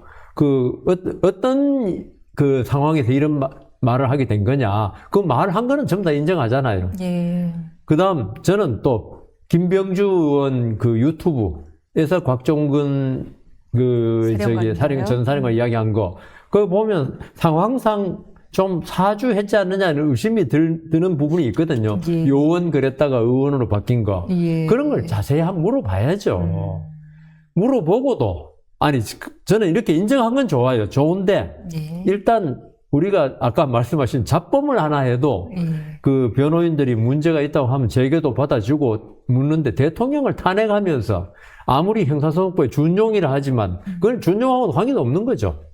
어떤 그 상황에서 이런 말을 하게 된 거냐. 그 말을 한 거는 전부 다 인정하잖아요. 예. 그다음 저는 또 김병주 의원 그 유튜브에서 곽종근 전 사령관 이야기한 거 그거 보면 상황상 좀 사주했지 않느냐는 의심이 드는 부분이 있거든요. 예. 요원 그랬다가 의원으로 바뀐 거. 예. 그런 걸 자세히 한번 물어봐야죠. 물어보고도 저는 이렇게 인정한 건 좋아요. 좋은데 예. 일단 우리가 아까 말씀하신 잡범을 하나 해도 예. 그 변호인들이 문제가 있다고 하면 재개도 받아주고 묻는데 대통령을 탄핵하면서 아무리 형사소송법에 준용이라 하지만 그걸 준용하고는 관계가 없는 거죠.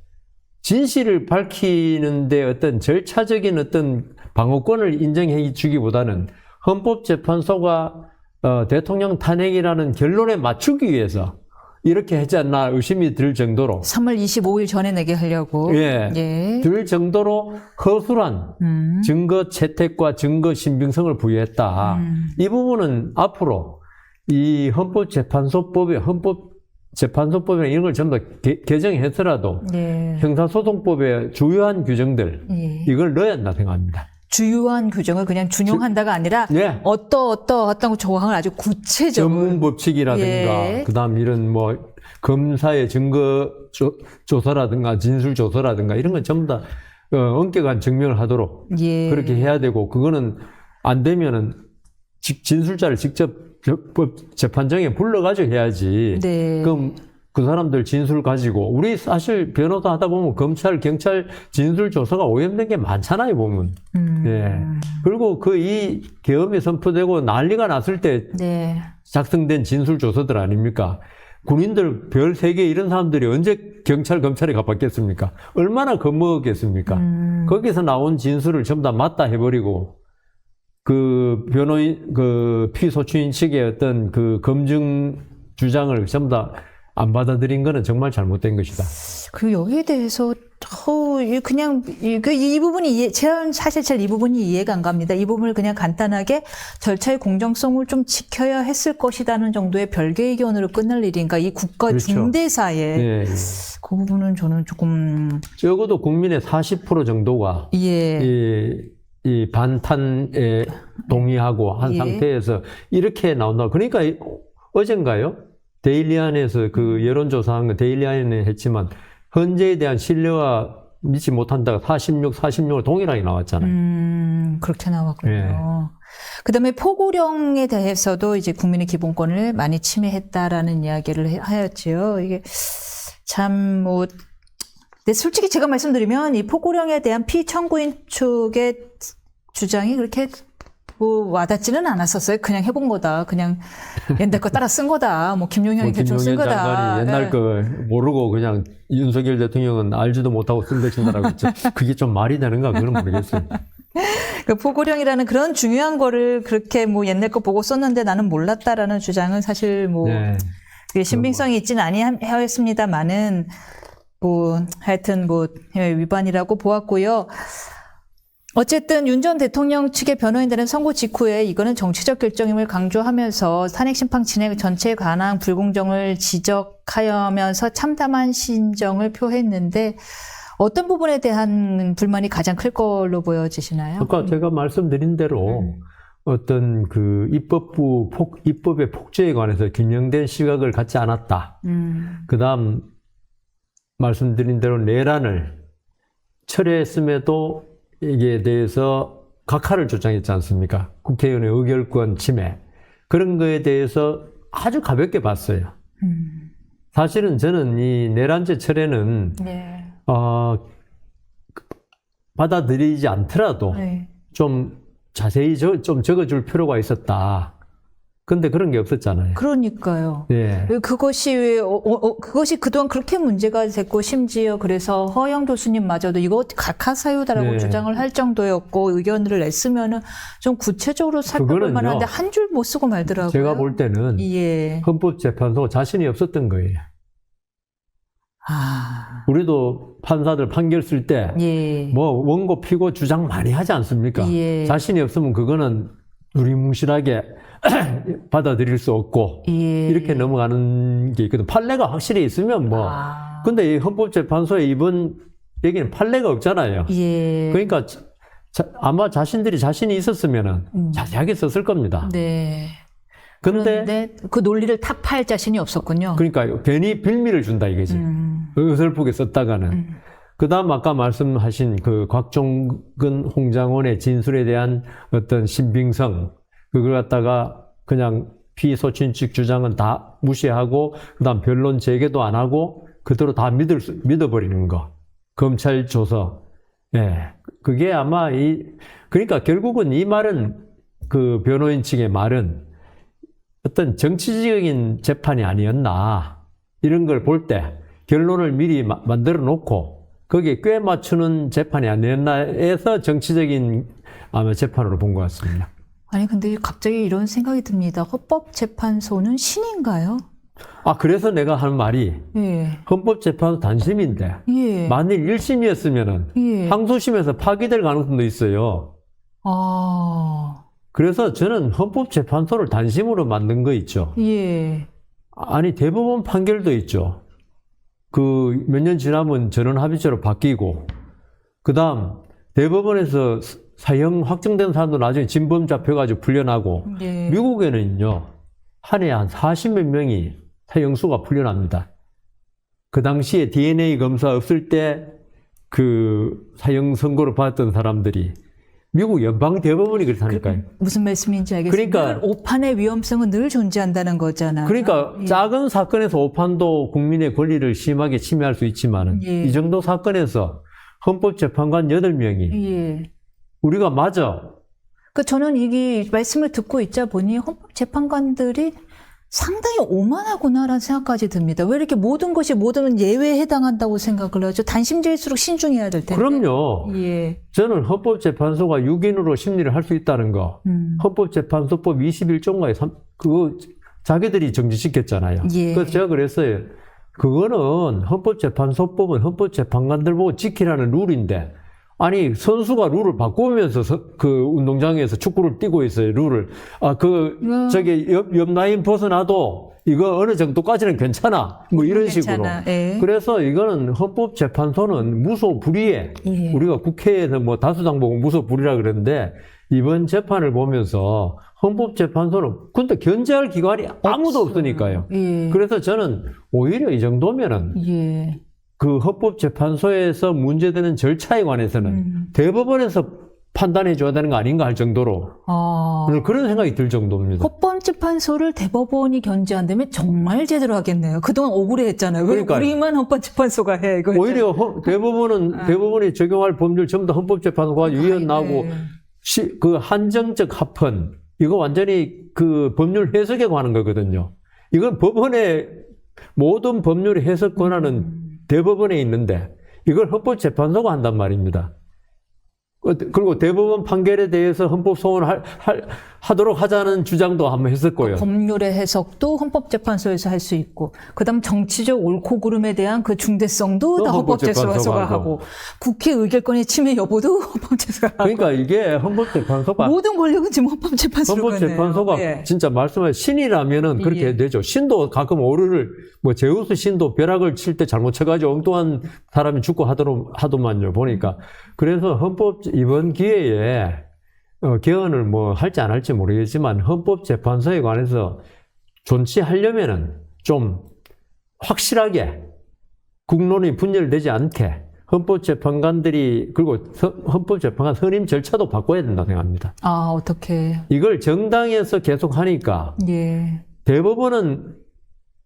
진실을 밝히는데 어떤 절차적인 어떤 방어권을 인정해 주기보다는 헌법재판소가 대통령 탄핵이라는 결론에 맞추기 위해서 이렇게 하지 않나 의심이 들 정도로 3월 25일 전에 내게 하려고. 예. 들 정도로 허술한 증거 채택과 증거 신빙성을 부여했다. 이 부분은 앞으로 이 헌법재판소법이나 이런 걸 전부 다 개정해서라도 예. 형사소송법의 주요한 규정들 예. 이걸 넣어야 한다 생각합니다. 주요한 규정을 그냥 준용한다가 아니라 예. 어떤 조항을 아주 구체적으로 전문 법칙이라든가 예. 그다음 이런 뭐 검사의 증거 조사라든가 진술 조사라든가 이런 건 전부 다 엄격한 증명을 하도록 예. 그렇게 해야 되고 그거는 안 되면은 진술자를 직접 재판정에 불러가지고 해야지. 네. 그럼 그 사람들 진술 가지고 우리 사실 변호사 하다 보면 검찰, 경찰 진술 조사가 오염된 게 많잖아요 보면. 예. 그리고 이 계엄이 선포되고 난리가 났을 때 네. 작성된 진술 조서들 아닙니까? 군인들 별 3개 이런 사람들이 언제 경찰, 검찰에 가봤겠습니까? 얼마나 겁먹었겠습니까? 거기서 나온 진술을 전부 다 맞다 해버리고 그 변호인, 그 피소추인 측의 어떤 그 검증 주장을 전부 다 안 받아들인 거는 정말 잘못된 것이다. 그리고 여기에 대해서 그냥 이 부분이 제가 사실 잘 이 부분이 이해가 안 갑니다. 이 부분을 그냥 간단하게 절차의 공정성을 좀 지켜야 했을 것이라는 정도의 별개 의견으로 끝날 일인가? 이 국가 그렇죠. 중대사에 예. 그 부분은 저는 조금 적어도 국민의 40% 정도가 예. 이 반탄에 동의하고 한 예. 상태에서 이렇게 나온다. 그러니까 어젠가요? 데일리안에서 그 여론조사한 거 데일리안에 했지만 헌재에 대한 신뢰가 믿지 못한다가 46을 동일하게 나왔잖아요. 그렇게 나왔군요. 예. 그다음에 포고령에 대해서도 이제 국민의 기본권을 많이 침해했다라는 이야기를 하였지요. 이게 참 근데 솔직히 제가 말씀드리면 이 포고령에 대한 피청구인 측의 주장이 그렇게 뭐 와닿지는 않았었어요. 그냥 해본 거다. 그냥 옛날 거 따라 쓴 거다. 뭐 김용현이 대충 쓴 김용현 거다. 장관이 옛날 예. 거 모르고 그냥 윤석열 대통령은 알지도 못하고 쓴 것인가라고 했죠. 그게 좀 말이 되는가 그건 모르겠어요. 그 포고령이라는 그런 중요한 거를 그렇게 뭐 옛날 거 보고 썼는데 나는 몰랐다라는 주장은 사실 뭐 네. 그게 신빙성이 있지는 아니하였습니다만은 뭐 하여튼 뭐 위반이라고 보았고요. 어쨌든 윤 전 대통령 측의 변호인들은 선고 직후에 이거는 정치적 결정임을 강조하면서 탄핵 심판 진행 전체에 관한 불공정을 지적하면서 참담한 심정을 표했는데 어떤 부분에 대한 불만이 가장 클 걸로 보여지시나요? 아까 제가 말씀드린 대로 어떤 그 입법의 폭주에 관해서 균형된 시각을 갖지 않았다. 그다음 말씀드린 대로 내란을 철회했음에도 이게 대해서 각하를 주장했지 않습니까? 국회의원의 의결권 침해. 그런 거에 대해서 아주 가볍게 봤어요. 사실은 저는 이 내란죄 철회는 네. 받아들이지 않더라도 네. 좀 자세히 좀 적어줄 필요가 있었다. 근데 그런 게 없었잖아요. 그러니까요. 예. 그것이 그동안 그렇게 문제가 됐고 심지어 그래서 허영 교수님마저도 이거 각하사유다라고 네. 주장을 할 정도였고 의견을 냈으면은 좀 구체적으로 살펴볼 그거는요. 만한데 한 줄 못 쓰고 말더라고요. 제가 볼 때는 예. 헌법재판소 자신이 없었던 거예요. 우리도 판사들 판결 쓸 때 예. 뭐 원고 피고 주장 많이 하지 않습니까? 예. 자신이 없으면 그거는 두리뭉실하게 받아들일 수 없고 예. 이렇게 넘어가는 게 있거든. 판례가 확실히 있으면 뭐. 근데 이 헌법재판소에 이번 얘기는 판례가 없잖아요. 예. 그러니까 아마 자신들이 자신이 있었으면은 자세하게 썼을 겁니다. 네. 근데 그런데 그 논리를 타파할 자신이 없었군요. 그러니까 괜히 빌미를 준다 이거지. 어설프게 썼다가는. 그다음 아까 말씀하신 그 곽종근 홍장원의 진술에 대한 어떤 신빙성 그걸 갖다가 그냥 피소친 측 주장은 다 무시하고 그다음 변론 재개도 안 하고 그대로 다 믿어버리는 거. 검찰 조서. 예. 그게 아마 그러니까 결국은 이 말은 그 변호인 측의 말은 어떤 정치적인 재판이 아니었나. 이런 걸 볼 때 결론을 미리 만들어 놓고 거기에 꽤 맞추는 재판이 아니었나 해서 정치적인 아마 재판으로 본 것 같습니다. 아니 근데 갑자기 이런 생각이 듭니다. 헌법재판소는 신인가요? 그래서 내가 하는 말이 예. 헌법재판소 단심인데 예. 만일 1심이었으면은 예. 항소심에서 파기될 가능성도 있어요. 그래서 저는 헌법재판소를 단심으로 만든 거 있죠. 예. 아니 대법원 판결도 있죠. 그 몇 년 지나면 전원합의체로 바뀌고 그다음 대법원에서 사형 확정된 사람도 나중에 진범 잡혀가지고 풀려나고 예. 미국에는요 한 해에 한 40몇 명이 사형수가 풀려납니다. 그 당시에 DNA 검사 없을 때 그 사형 선고를 받았던 사람들이 미국 연방 대법원이 그렇다니까요. 무슨 말씀인지 알겠습니다. 그러니까 오판의 위험성은 늘 존재한다는 거잖아요. 그러니까 예. 작은 사건에서 오판도 국민의 권리를 심하게 침해할 수 있지만 예. 이 정도 사건에서 헌법재판관 8명이 예. 우리가 맞아. 저는 이게 말씀을 듣고 있자 보니 헌법재판관들이 상당히 오만하구나라는 생각까지 듭니다. 왜 이렇게 모든 것이 모든 예외에 해당한다고 생각을 하죠? 단심제일수록 신중해야 될 텐데. 그럼요. 예. 저는 헌법재판소가 6인으로 심리를 할 수 있다는 거. 헌법재판소법 21조인가에 그거 자기들이 정지시켰잖아요. 예. 그래서 제가 그랬어요. 그거는 헌법재판소법은 헌법재판관들 보고 지키라는 룰인데 아니 선수가 룰을 바꾸면서 그 운동장에서 축구를 뛰고 있어요. 룰을 저기 옆 라인 벗어나도 이거 어느 정도까지는 괜찮아. 뭐 이런 식으로. 예. 그래서 이거는 헌법재판소는 무소불위에 예. 우리가 국회에서 뭐 다수당 보고 무소불위라 그러는데 이번 재판을 보면서 헌법재판소는 근데 견제할 기관이 아무도 없으니까요. 예. 그래서 저는 오히려 이 정도면은 예. 그 헌법재판소에서 문제되는 절차에 관해서는 대법원에서 판단해 줘야 되는 거 아닌가 할 정도로 그런 생각이 들 정도입니다. 헌법재판소를 대법원이 견제한다면 정말 제대로 하겠네요. 그동안 억울해했잖아요. 왜 우리만 헌법재판소가 해? 이거 오히려 대법원이 적용할 법률 전부 다 헌법재판소가 유연 나오고 그 한정적 합헌, 이거 완전히 그 법률 해석에 관한 거거든요. 이건 법원의 모든 법률 해석 권한은 대법원에 있는데 이걸 헌법재판소가 한단 말입니다. 그리고 대법원 판결에 대해서 헌법 소원하도록 하자는 주장도 한번 했었고요. 법률의 해석도 헌법재판소에서 할 수 있고, 그다음 정치적 옳고 그름에 대한 그 중대성도 다 헌법재판소가 하고, 국회 의결권의 침해 여부도 헌법재판소가 하고. 그러니까 이게 헌법재판소가 모든 권력은 지금 헌법재판소로 헌법재판소가 예. 진짜 말씀하신 신이라면은 그렇게 예. 되죠. 신도 가끔 오류를 뭐 제우스 신도 벼락을 칠 때 잘못 쳐가지고 엉뚱한 사람이 죽고 하더만요. 보니까 그래서 이번 기회에 개헌을 뭐 할지 안 할지 모르겠지만 헌법재판소에 관해서 존치하려면은 좀 확실하게 국론이 분열되지 않게 헌법재판관들이 그리고 헌법재판관 선임 절차도 바꿔야 된다고 생각합니다. 아, 어떻게? 이걸 정당에서 계속 하니까 예. 대법원은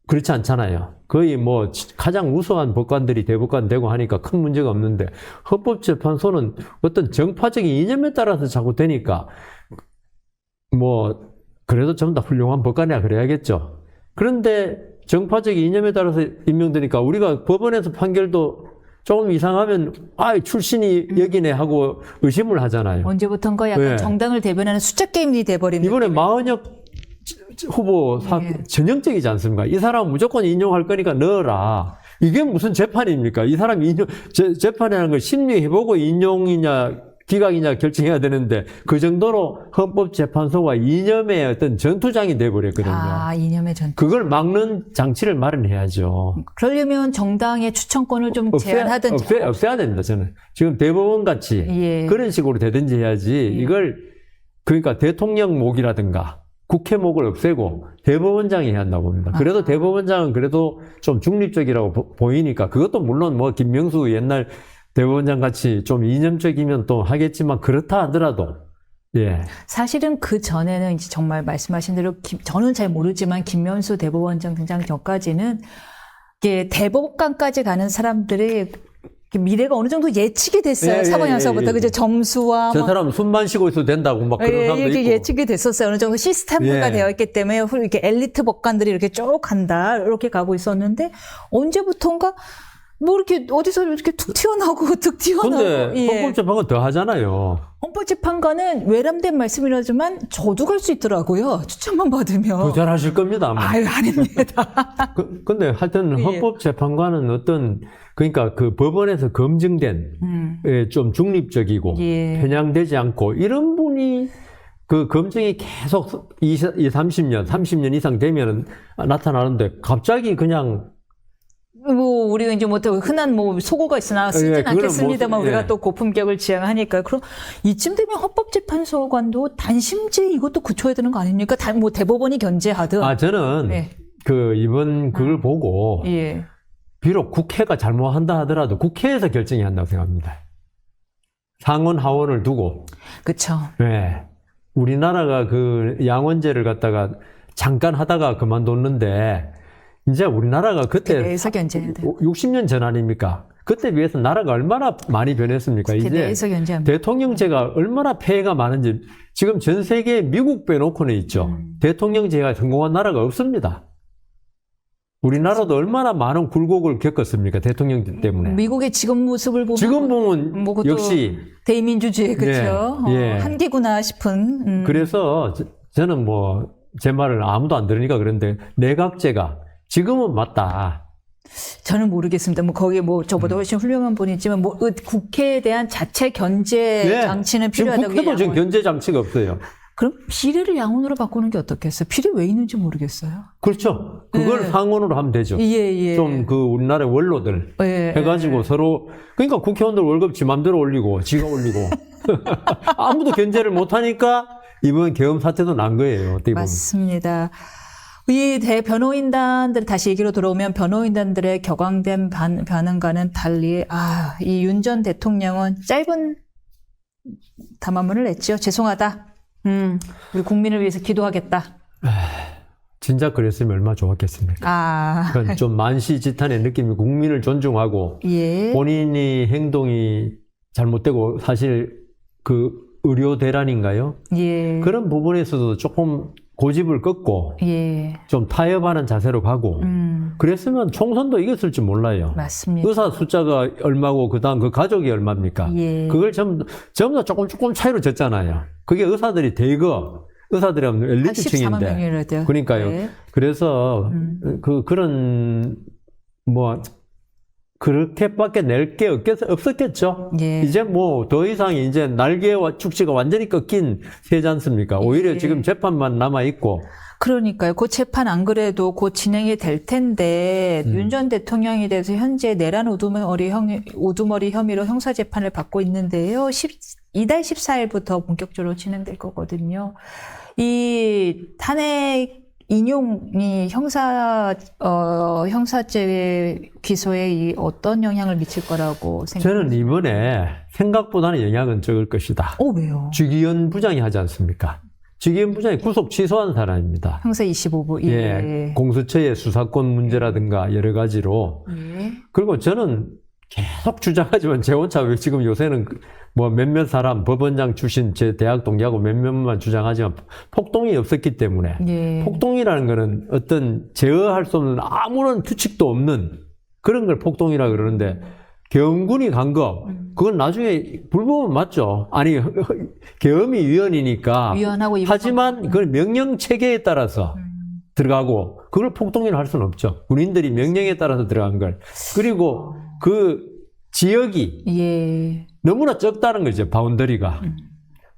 그렇지 않잖아요. 거의 뭐 가장 우수한 법관들이 대법관 되고 하니까 큰 문제가 없는데 헌법재판소는 어떤 정파적인 이념에 따라서 자꾸 되니까 뭐 그래도 전부 다 훌륭한 법관이야 그래야겠죠. 그런데 정파적인 이념에 따라서 임명되니까 우리가 법원에서 판결도 조금 이상하면 출신이 여기네 하고 의심을 하잖아요. 언제부턴가 약간 네. 정당을 대변하는 숫자 게임이 돼버린 이번에 느낌이. 마은혁 후보 예. 전형적이지 않습니까? 이 사람 무조건 인용할 거니까 넣어라. 이게 무슨 재판입니까? 이 사람이 재판이라는 걸 심리해보고 인용이냐 기각이냐 결정해야 되는데 그 정도로 헌법재판소가 이념의 어떤 전투장이 돼버렸거든요. 아, 이념의 전투. 그걸 막는 장치를 마련해야죠. 그러려면 정당의 추천권을 좀 제한하든지. 없애야 됩니다, 저는. 지금 대법원 같이 예. 그런 식으로 되든지 해야지 이걸 그러니까 대통령 목이라든가 국회 목을 없애고 대법원장이 해야 한다고 봅니다. 그래도 대법원장은 그래도 좀 중립적이라고 보이니까 그것도 물론 뭐 김명수 옛날 대법원장 같이 좀 이념적이면 또 하겠지만 그렇다 하더라도 예. 사실은 그 전에는 이제 정말 말씀하신 대로 저는 잘 모르지만 김명수 대법원장 등장 전까지는 이게 대법관까지 가는 사람들의 미래가 어느 정도 예측이 됐어요. 예, 사법연수부터 예. 그죠 점수와 저 사람 숨만 쉬고 있어도 된다고 막 그런 사람도 이렇게 있고. 예측이 됐었어요. 어느 정도 시스템화가 예. 되어 있기 때문에 이렇게 엘리트 법관들이 이렇게 쭉 간다 이렇게 가고 있었는데 언제부턴가 뭐 이렇게 어디서 이렇게 툭 튀어나오고 툭 튀어나오고. 근데 헌법재판관 더 하잖아요. 헌법재판관은 외람된 말씀이라지만 저도 갈 수 있더라고요. 추천만 받으면. 더 잘하실 겁니다. 아마. 아유, 아닙니다. 근데 하여튼 예. 헌법재판관은 어떤 그러니까 그 법원에서 검증된 좀 중립적이고 예. 편향되지 않고 이런 분이 그 검증이 계속 30년 이상 되면 나타나는데 갑자기 그냥 뭐 우리가 이제 뭐 흔한 뭐 소고가 있으나 쓰진 예, 그거는 않겠습니다만 뭐, 우리가 예. 또 고품격을 지향하니까 그럼 이쯤 되면 헌법재판소관도 단심제 이것도 굳혀야 되는 거 아닙니까? 뭐 대법원이 견제하든. 저는 예. 그 이번 그걸 보고 예. 비록 국회가 잘못한다 하더라도 국회에서 결정해야 한다고 생각합니다. 상원 하원을 두고 그렇죠. 네. 우리나라가 그 양원제를 갖다가 잠깐 하다가 그만뒀는데 이제 우리나라가 그때 내에서 견제해야 돼요. 60년 전 아닙니까? 그때 비해서 나라가 얼마나 많이 변했습니까? 이제 내에서 견제합니다. 대통령제가 얼마나 폐해가 많은지 지금 전 세계 미국 빼놓고는 있죠. 대통령제가 성공한 나라가 없습니다. 우리나라도 얼마나 많은 굴곡을 겪었습니까? 대통령제 때문에. 미국의 지금 모습을 보면 지금 보면 뭐 그것도 역시 대민주주의 그렇죠. 예. 한계구나 싶은. 그래서 저는 뭐 제 말을 아무도 안 들으니까 그런데 내각제가 지금은 맞다. 저는 모르겠습니다. 뭐 거기에 뭐 저보다 훨씬 훌륭한 분이지만 뭐 국회에 대한 자체 견제 장치는 지금 필요하다고. 국회도 지금 견제 장치가 없어요. 그럼 비례를 양원으로 바꾸는 게 어떻겠어요? 비례 왜 있는지 모르겠어요. 그렇죠. 그걸 상원으로 하면 되죠. 예. 좀 그 우리나라 원로들 예, 해가지고 서로 그러니까 국회의원들 월급 지 맘대로 올리고 지가 올리고 아무도 견제를 못하니까 이번 계엄 사태도 난 거예요. 어떻게 보면. 맞습니다. 이 대변호인단들 다시 얘기로 돌아오면 변호인단들의 격앙된 반응과는 달리 이 윤 전 대통령은 짧은 담화문을 냈죠. 죄송하다. 우리 국민을 위해서 기도하겠다. 진작 그랬으면 얼마나 좋았겠습니까? 그건 좀 만시지탄의 느낌이 국민을 존중하고 예. 본인이 행동이 잘못되고 사실 그 의료 대란인가요? 예. 그런 부분에서도 조금 고집을 꺾고 예. 좀 타협하는 자세로 가고 그랬으면 총선도 이겼을지 몰라요. 맞습니다. 의사 숫자가 얼마고 그다음 그 가족이 얼마입니까? 예. 그걸 전부 다 조금 차이로 졌잖아요. 그게 의사들이 대거 의사들은 한 엘리트층인데 14만 명이라도. 그러니까요. 예. 그래서 그런 뭐 그렇게밖에 낼 게 없었겠죠. 예. 이제 뭐 더 이상 이제 날개와 축지가 완전히 꺾인 세지 않습니까? 오히려 예. 지금 재판만 남아 있고. 그러니까요. 그 재판 안 그래도 곧 진행이 될 텐데 윤 전 대통령에 대해서 현재 내란 우두머리 혐의로 형사 재판을 받고 있는데요. 이달 14일부터 본격적으로 진행될 거거든요. 이 탄핵 인용이 형사죄 기소에 이 어떤 영향을 미칠 거라고 생각하세요? 저는 이번에 생각보다는 영향은 적을 것이다. 왜요? 주기현 부장이 하지 않습니까? 주기현 부장이 구속 취소한 사람입니다. 형사 25부. 예. 예, 공수처의 수사권 문제라든가 여러 가지로. 예. 그리고 저는 계속 주장하지만 제 혼자 왜 지금 요새는 뭐 몇몇 사람 법원장 출신 제 대학 동기하고 몇몇만 주장하지만 폭동이 없었기 때문에 예. 폭동이라는 거는 어떤 제어할 수 없는 아무런 규칙도 없는 그런 걸 폭동이라 그러는데 계엄군이 간 거 그건 나중에 불법은 맞죠. 아니 계엄이 위헌이니까 위헌하고 하지만 그건 명령 체계에 따라서 들어가고 그걸 폭동이라 할 수는 없죠. 군인들이 명령에 따라서 들어간 걸. 그리고 그 지역이 예. 너무나 적다는 거죠. 바운더리가.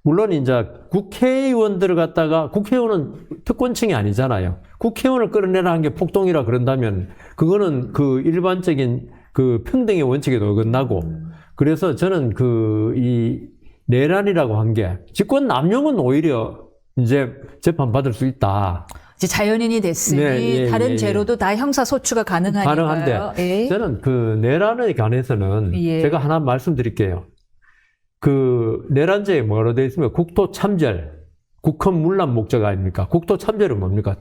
물론 이제 국회의원들을 갖다가 국회의원은 특권층이 아니잖아요. 국회의원을 끌어내라 한 게 폭동이라 그런다면 그거는 그 일반적인 그 평등의 원칙에도 어긋나고 그래서 저는 이 내란이라고 한 게 직권 남용은 오히려 이제 재판받을 수 있다. 이제 자연인이 됐으니 네, 다른 죄로도 다 형사 소추가 가능하니까요. 가능한데 예. 저는 그 내란에 관해서는 예. 제가 하나 말씀드릴게요. 그 내란죄에 뭐로 되어 있으면 국토 참절, 국헌 문란 목적 아닙니까? 국토 참절은 뭡니까?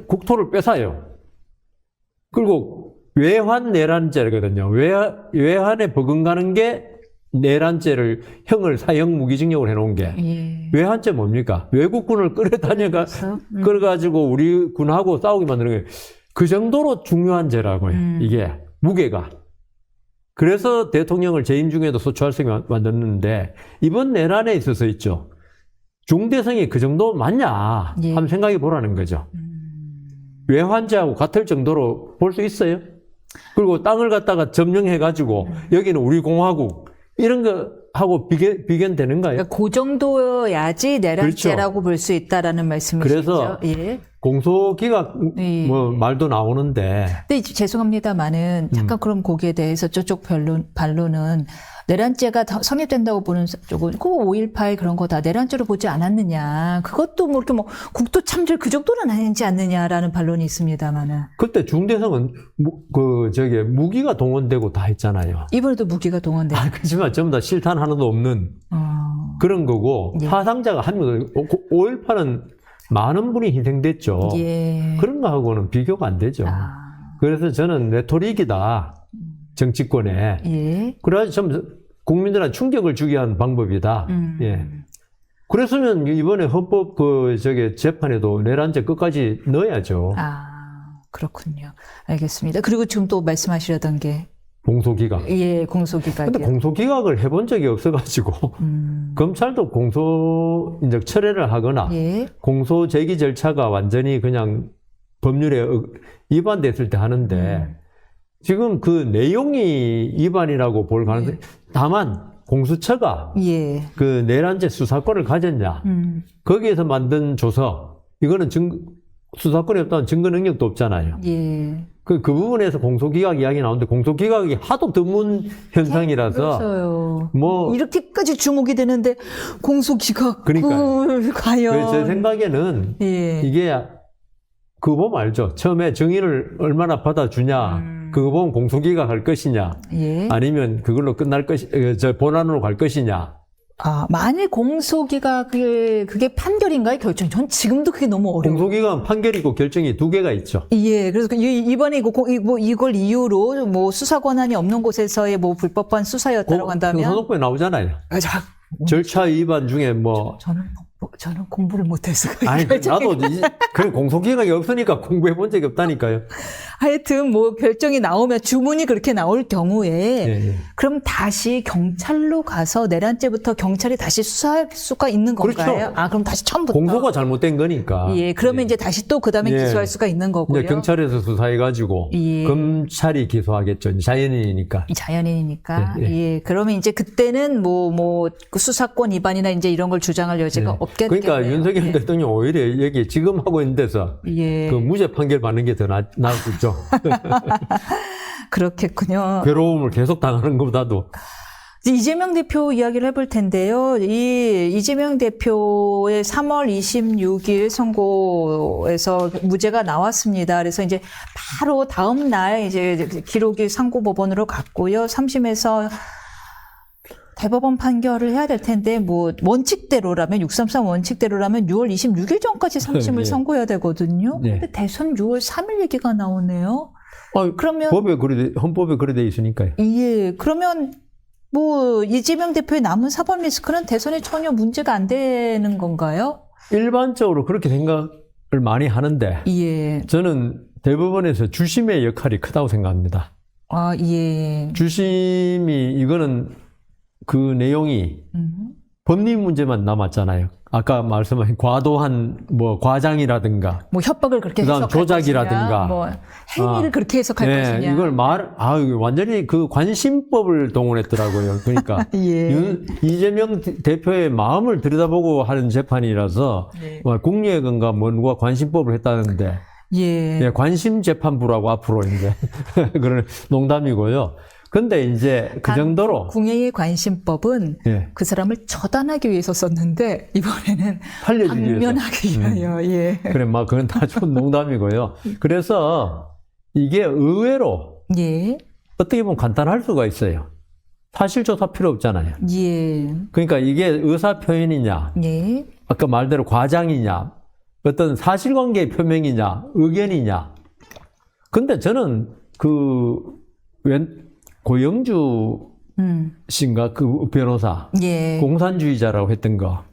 국토를 뺏어요. 그리고 외환 내란죄거든요. 외환에 버금가는 게 내란죄를 사형 무기징역을 해놓은 게 예. 외환죄 뭡니까? 외국군을 끌어가지고 우리 군하고 싸우게 만드는 거예요. 그 정도로 중요한 죄라고요. 이게 무게가. 그래서 대통령을 재임 중에도 소추할 수 있게 만들었는데 이번 내란에 있어서 있죠. 중대성이 그 정도 맞냐 예. 한번 생각해 보라는 거죠. 외환죄하고 같을 정도로 볼 수 있어요. 그리고 땅을 갖다가 점령해가지고 여기는 우리 공화국 이런 거 하고 비견되는가요? 그러니까 그 정도여야지 내란죄라고 그렇죠. 볼 수 있다라는 말씀이시죠. 그래서 예. 공소기각 예. 뭐 말도 나오는데 근데 죄송합니다만은 잠깐 그럼 거기에 대해서 저쪽 반론은 내란죄가 성립된다고 보는 쪽은 그 5.18 그런 거 다 내란죄로 보지 않았느냐. 그것도 뭐 이렇게 뭐 국토 참절 그 정도는 아니지 않느냐라는 반론이 있습니다만은. 그때 중대성은 무기가 동원되고 다 했잖아요. 이번에도 무기가 동원돼. 그렇지만 전부 다 실탄 하나도 없는 그런 거고 예. 사상자가 한 명. 5.18은 많은 분이 희생됐죠. 예. 그런 거하고는 비교가 안 되죠. 그래서 저는 레토릭이다. 정치권에. 예. 그래서 좀 국민들한테 충격을 주게 한 방법이다. 예. 그랬으면 이번에 헌법 재판에도 내란죄 끝까지 넣어야죠. 그렇군요. 알겠습니다. 그리고 지금 또 말씀하시려던 게 공소기각. 예, 공소기각이요. 근데 공소기각을 해본 적이 없어가지고 검찰도 이제 철회를 하거나 예. 공소 제기 절차가 완전히 그냥 법률에 위반됐을 때 하는데 지금 그 내용이 위반이라고 볼 가능성이 다만 공수처가 예. 그 내란죄 수사권을 가졌냐 거기에서 만든 조서 이거는 수사권이 없다면 증거 능력도 없잖아요. 예. 그 부분에서 공소기각 이야기 나오는데 공소기각이 하도 드문 현상이라서 그래서요. 뭐 이렇게까지 주목이 되는데 공소기각 그러니까요. 과연 제 생각에는 예. 이게 그거 보면 알죠. 처음에 증인을 얼마나 받아주냐 그거 보면 공소기각 할 것이냐 예. 아니면 그걸로 끝날 본안으로 갈 것이냐. 만일 공소기각을 그게 판결인가요? 결정? 전 지금도 그게 너무 어려워요. 공소기각 판결이고 결정이 두 개가 있죠. 예, 그래서 이번에 이걸 이유로 뭐 수사 권한이 없는 곳에서의 뭐 불법한 수사였다고 한다면. 형사독부에 나오잖아요. 절차 위반 중에 뭐 저는 공부를 못해서 아니 나도 그런 공소기각이 없으니까 공부해 본 적이 없다니까요. 하여튼 뭐 결정이 나오면 주문이 그렇게 나올 경우에 예. 그럼 다시 경찰로 가서 내란죄부터 경찰이 다시 수사할 수가 있는 건가요? 그렇죠. 아 그럼 다시 처음부터 공소가 잘못된 거니까. 예, 그러면 이제 다시 또 그다음에 예. 기소할 수가 있는 거고요. 이제 경찰에서 수사해가지고 예. 검찰이 기소하겠죠. 자연인이니까. 이 자연인이니까 예, 예, 그러면 이제 그때는 그 수사권 위반이나 이제 이런 걸 주장할 여지가 예. 없겠네요. 그러니까 윤석열 대통령 오히려 여기 지금 하고 있는 데서 예. 그 무죄 판결 받는 게 더 나을 수 있죠. 그렇겠군요. 괴로움을 계속 당하는 것보다도. 이재명 대표 이야기를 해볼 텐데요. 이 이재명 대표의 3월 26일 선고에서 무죄가 나왔습니다. 그래서 이제 바로 다음 날 이제 기록이 상고법원으로 갔고요. 3심에서 대법원 판결을 해야 될 텐데 뭐 원칙대로라면 633 원칙대로라면 6월 26일 전까지 3심을 예. 선고해야 되거든요. 예. 근데 대선 6월 3일 얘기가 나오네요. 그러면 헌법에 그래 돼 있으니까요. 예, 그러면 뭐 이재명 대표의 남은 사법 리스크는 대선에 전혀 문제가 안 되는 건가요? 일반적으로 그렇게 생각을 많이 하는데 예. 저는 대법원에서 주심의 역할이 크다고 생각합니다. 아, 예. 주심이 이거는 그 내용이 법리 문제만 남았잖아요. 아까 말씀하신 과도한 뭐 과장이라든가 뭐 협박을 그렇게 그다음 해석할 조작이라든가. 것이냐, 뭐 행위를 그렇게 해석할 것이냐. 이걸 완전히 그 관심법을 동원했더라고요. 그러니까 예. 이재명 대표의 마음을 들여다보고 하는 재판이라서 예. 국리의건과 뭔가 관심법을 했다는데 예. 관심재판부라고 앞으로 이제 그런 농담이고요. 근데 이제 그 정도로 궁예의 관심법은 예. 그 사람을 처단하기 위해서 썼는데 이번에는 살려주기 위해서. 방면하기 위하여. 예. 그래, 그건 다 좀 농담이고요. 그래서 이게 의외로 예. 어떻게 보면 간단할 수가 있어요. 사실조사 필요 없잖아요. 예. 그러니까 이게 의사 표현이냐, 예. 아까 말대로 과장이냐, 어떤 사실관계의 표명이냐, 의견이냐. 근데 저는 고영주 씨인가 그 변호사, 예. 공산주의자라고 했던 거.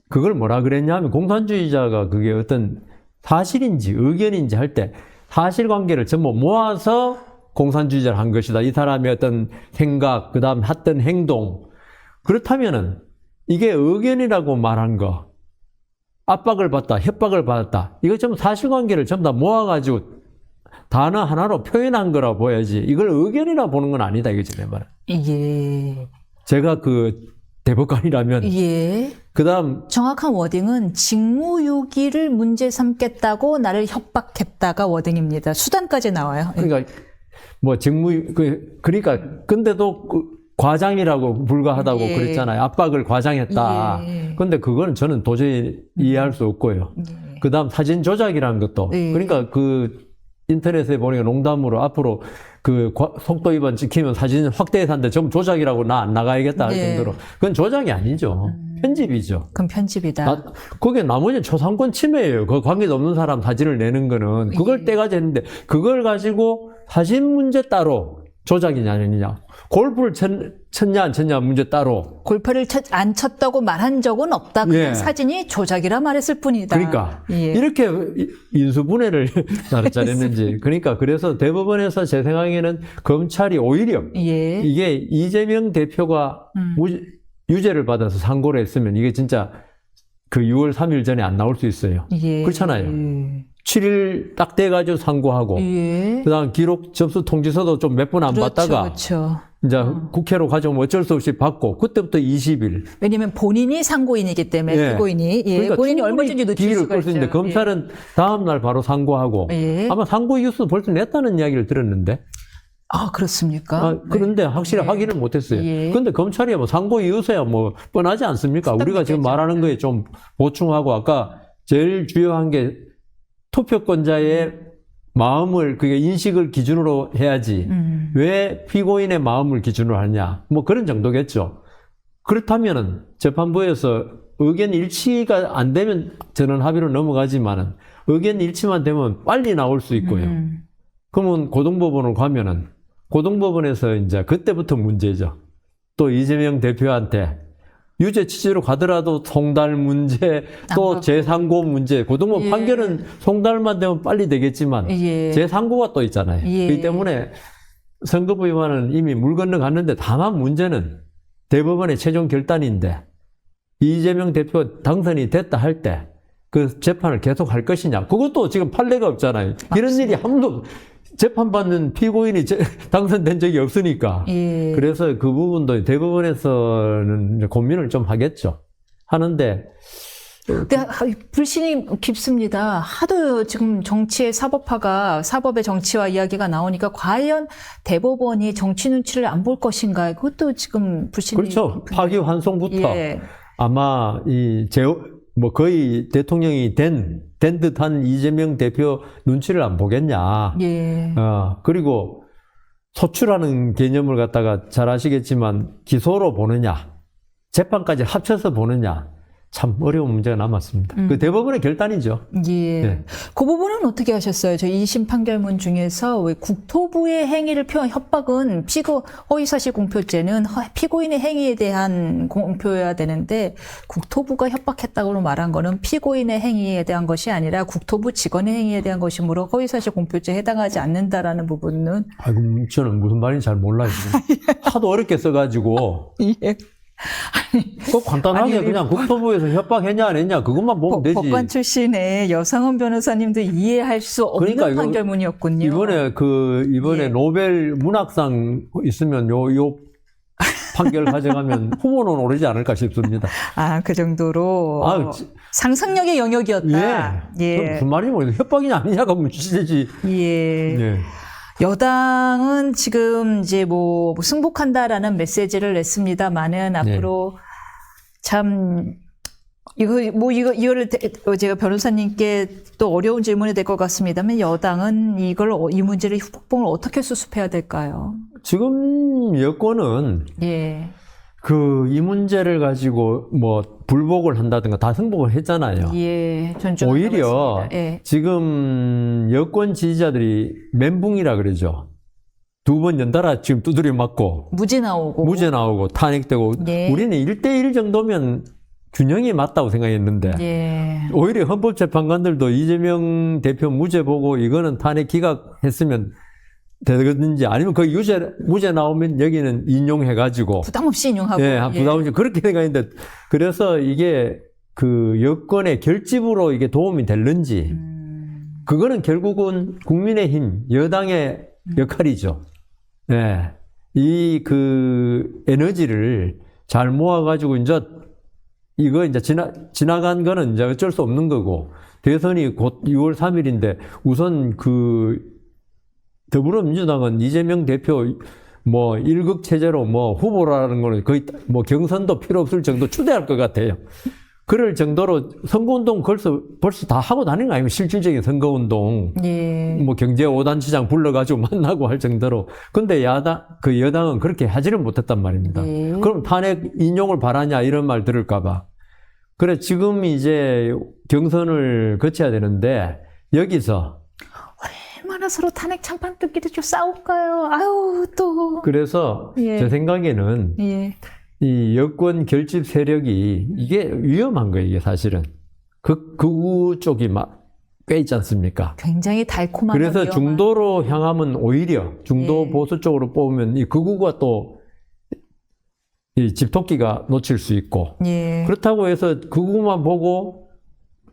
그걸 뭐라 그랬냐면 공산주의자가 그게 어떤 사실인지 의견인지 할 때 사실관계를 전부 모아서 공산주의자를 한 것이다. 이 사람의 어떤 생각, 그 다음 했던 행동. 그렇다면은 이게 의견이라고 말한 거, 압박을 받다, 협박을 받았다. 이거 전부 사실관계를 전부 다 모아가지고 단어 하나로 표현한 거라 보여야지. 이걸 의견이라 보는 건 아니다. 이거지, 내 말은. 예. 제가 그 대법관이라면. 예. 그 다음. 정확한 워딩은 직무유기를 문제 삼겠다고 나를 협박했다가 워딩입니다. 수단까지 나와요. 그러니까, 그러니까, 근데도 과장이라고 불과하다고 예. 그랬잖아요. 압박을 과장했다. 예. 근데 그건 저는 도저히 이해할 수 없고요. 예. 그 다음 사진 조작이라는 것도. 예. 그러니까 인터넷에 보니까 농담으로 앞으로 속도 위반 찍히면 사진 확대해서 하는데 전부 조작이라고 나 안 나가야겠다 할 네. 정도로. 그건 조작이 아니죠. 편집이죠. 그럼 편집이다. 그게 나머지는 초상권 침해예요. 그 관계도 없는 사람 사진을 내는 거는. 그걸 떼가지고 했는데, 그걸 가지고 사진 문제 따로 조작이냐 아니냐. 골프를 쳤냐 안 쳤냐 문제 따로. 골프를 안 쳤다고 말한 적은 없다. 그냥 예. 사진이 조작이라 말했을 뿐이다. 그러니까 예. 이렇게 인수분해를 잘했는지. 그러니까 그래서 대법원에서 제 생각에는 검찰이 오히려 예. 이게 이재명 대표가 유죄를 받아서 상고를 했으면 이게 진짜 그 6월 3일 전에 안 나올 수 있어요. 예. 그렇잖아요. 7일 딱 돼가지고 상고하고 예. 그다음 기록 접수 통지서도 좀 몇 번 안 받다가 그렇죠. 이제 국회로 가져오면 어쩔 수 없이 받고 그때부터 20일. 왜냐면 본인이 상고인이기 때문에 예. 피고인이 그러니까 본인이 얼마든지 늦출 기일을 수가 끌 수 있는데 있죠. 검찰은 다음 날 바로 상고하고 예. 아마 상고 이유서 벌써 냈다는 이야기를 들었는데 아 그렇습니까? 그런데 확실히 확인을 못했어요. 예. 그런데 검찰이 상고 이유서야 뻔하지 않습니까? 우리가 지금 말하는 거에 좀 보충하고 아까 제일 주요한 게 투표권자의 마음을 그게 인식을 기준으로 해야지 왜 피고인의 마음을 기준으로 하냐 그런 정도겠죠. 그렇다면은 재판부에서 의견 일치가 안 되면 저는 합의로 넘어가지만은 의견 일치만 되면 빨리 나올 수 있고요. 그러면 고등법원으로 가면은 고등법원에서 이제 그때부터 문제죠. 또 이재명 대표한테 유죄 취지로 가더라도 송달 문제, 또 안 제3고 문제, 고등법 예. 판결은 송달만 되면 빨리 되겠지만 예. 제3고가 또 있잖아요. 예. 그렇기 때문에 선거법 위반은 이미 물 건너갔는데 다만 문제는 대법원의 최종 결단인데 이재명 대표 당선이 됐다 할 때 그 재판을 계속 할 것이냐. 그것도 지금 판례가 없잖아요. 이런 일이 한도 재판받는 피고인이 당선된 적이 없으니까. 예. 그래서 그 부분도 대법원에서는 이제 고민을 좀 하겠죠. 하는데 근데 불신이 깊습니다. 하도 지금 정치의 사법의 정치화 이야기가 나오니까 과연 대법원이 정치 눈치를 안 볼 것인가? 그것도 지금 불신이 그렇죠. 파기환송부터 예. 아마 거의 대통령이 된 듯한 이재명 대표 눈치를 안 보겠냐. 예. 그리고 소추라는 개념을 갖다가 잘 아시겠지만 기소로 보느냐, 재판까지 합쳐서 보느냐, 참 어려운 문제가 남았습니다. 그 대법원의 결단이죠. 예. 네. 그 부분은 어떻게 하셨어요? 저 2심 판결문 중에서 왜 국토부의 행위를 표한 협박은 허위사실 공표죄는 피고인의 행위에 대한 공표여야 되는데 국토부가 협박했다고 말한 거는 피고인의 행위에 대한 것이 아니라 국토부 직원의 행위에 대한 것이므로 허위사실 공표죄에 해당하지 않는다라는 부분은 아이고, 저는 무슨 말인지 잘 몰라요. 하도 어렵게 써가지고. 예. 그 간단하게 아니, 그냥 국토부에서 협박했냐 안 했냐 그것만 보면 되지. 법관 출신의 여상원 변호사님도 이해할 수 없는 그러니까 판결문이었군요. 이번에 예. 노벨 문학상 있으면 요 판결 가져가면 후보는 오르지 않을까 싶습니다. 그 정도로 아, 상상력의 영역이었다. 예. 무슨 말이 뭐 협박이냐 아니냐가 문제지. 예. 예. 여당은 지금 이제 뭐 승복한다라는 메시지를 냈습니다만은 앞으로 참 이거를 제가 변호사님께 또 어려운 질문이 될 것 같습니다만 여당은 이 문제를 후폭풍을 어떻게 수습해야 될까요? 지금 여권은 예. 이 문제를 가지고 불복을 한다든가 다 승복을 했잖아요. 예. 오히려 예. 지금 여권 지지자들이 멘붕이라 그러죠. 2번 연달아 지금 두드려 맞고 무죄 나오고 탄핵되고 예. 우리는 1대1 정도면 균형이 맞다고 생각했는데 예. 오히려 헌법재판관들도 이재명 대표 무죄 보고 이거는 탄핵 기각했으면 되든지 아니면 그 무죄 나오면 여기는 인용해가지고 부담 없이 인용하고 부담 없이 그렇게 생각했는데 그래서 이게 여권의 결집으로 이게 도움이 될는지 그거는 결국은 국민의힘 여당의 역할이죠. 예. 에너지를 잘 모아가지고 이거 지나간 거는 이제 어쩔 수 없는 거고 대선이 곧 6월 3일인데 우선 더불어민주당은 이재명 대표 1극 체제로 후보라는 거는 거의 경선도 필요 없을 정도 추대할 것 같아요. 그럴 정도로 선거운동 벌써 다 하고 다니는 거 아니면 실질적인 선거운동. 예. 경제 5단체장 불러가지고 만나고 할 정도로. 근데 여당은 그렇게 하지를 못했단 말입니다. 예. 그럼 탄핵 인용을 바라냐 이런 말 들을까봐. 그래, 지금 이제 경선을 거쳐야 되는데 여기서 얼마나 서로 탄핵 찬반 뜯기도 좀 싸울까요? 또. 그래서 예. 제 생각에는 예. 이 여권 결집 세력이 이게 위험한 거예요, 이게 사실은. 극우 쪽이 꽤 있지 않습니까? 굉장히 달콤한. 그래서 위험한. 중도로 향하면 오히려 중도 예. 보수 쪽으로 뽑으면 이 극우가 또 이 집토끼가 놓칠 수 있고. 예. 그렇다고 해서 극우만 보고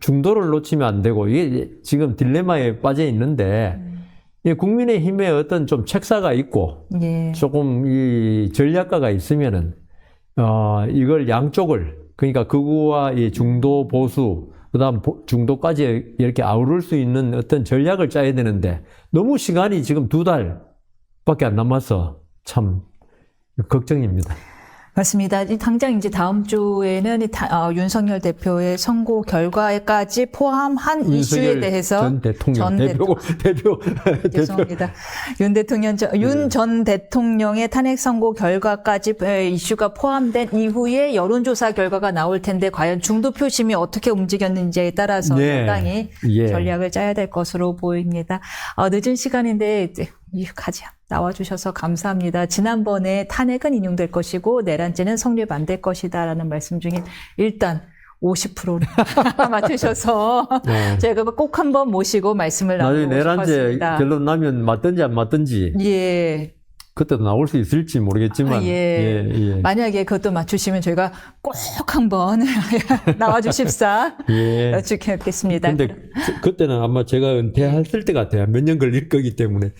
중도를 놓치면 안 되고 이게 지금 딜레마에 빠져 있는데 국민의힘에 어떤 좀 책사가 있고 예. 조금 이 전략가가 있으면은 이걸 양쪽을 그러니까 극우와 이 중도 보수 그다음 중도까지 이렇게 아우를 수 있는 어떤 전략을 짜야 되는데 너무 시간이 지금 2달밖에 안 남아서 참 걱정입니다. 맞습니다. 당장 이제 다음 주에는 윤석열 대표의 선고 결과까지 포함한 이슈에 대해서 전 대통령 대표 죄송합니다. 윤 전 대통령의 탄핵 선고 결과까지 이슈가 포함된 이후에 여론조사 결과가 나올 텐데 과연 중도 표심이 어떻게 움직였는지에 따라서 예. 여당이 예. 전략을 짜야 될 것으로 보입니다. 늦은 시간인데 가자 나와주셔서 감사합니다. 지난번에 탄핵은 인용될 것이고 내란죄는 성립 안 될 것이다라는 말씀 중에 일단 50%를 맞추셔서 네. 제가 꼭 한번 모시고 말씀을 나중에 나누고 내란죄 싶었습니다. 결론 나면 맞든지 안 맞든지 예. 그때도 나올 수 있을지 모르겠지만 예. 만약에 그것도 맞추시면 저희가 꼭 한번 나와주십사 예. 여쭙겠습니다. 근데 그때는 아마 제가 은퇴했을 때 같아요. 몇 년 걸릴 거기 때문에.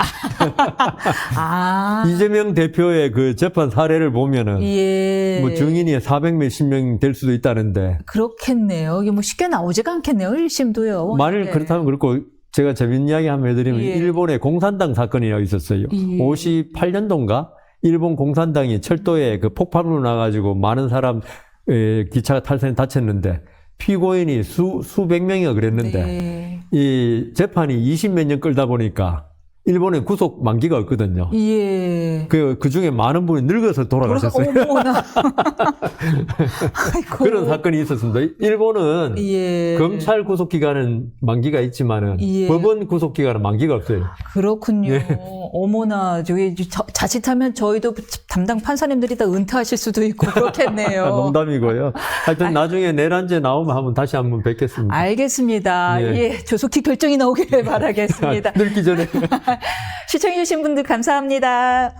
아, 이재명 대표의 그 재판 사례를 보면은 예. 뭐 증인이 400몇십 명 될 수도 있다는데 그렇겠네요. 이게 뭐 쉽게 나오지가 않겠네요. 1심도요. 만일 그렇다면 그렇고 제가 재밌는 이야기 한번 해드리면 예. 일본의 공산당 사건이라고 있었어요. 예. 58년도인가 일본 공산당이 철도에 그 폭발으로 나가지고 많은 사람 기차가 탈선에 다쳤는데 피고인이 수백 명이가 그랬는데 네. 이 재판이 20몇 년 끌다 보니까 일본에 구속 만기가 없거든요. 예. 그 중에 많은 분이 늙어서 돌아가셨어요. 어머나. 아이고. 그런 사건이 있었습니다. 일본은 예. 검찰 구속 기간은 만기가 있지만은 예. 법원 구속 기간은 만기가 없어요. 그렇군요. 예. 어머나, 저기 자칫하면 저희도 담당 판사님들이 다 은퇴하실 수도 있고 그렇겠네요. 농담이고요. 하여튼 나중에 내란죄 나오면 다시 한번 뵙겠습니다. 알겠습니다. 예. 예, 조속히 결정이 나오길 바라겠습니다. 늙기 전에. 시청해주신 분들 감사합니다.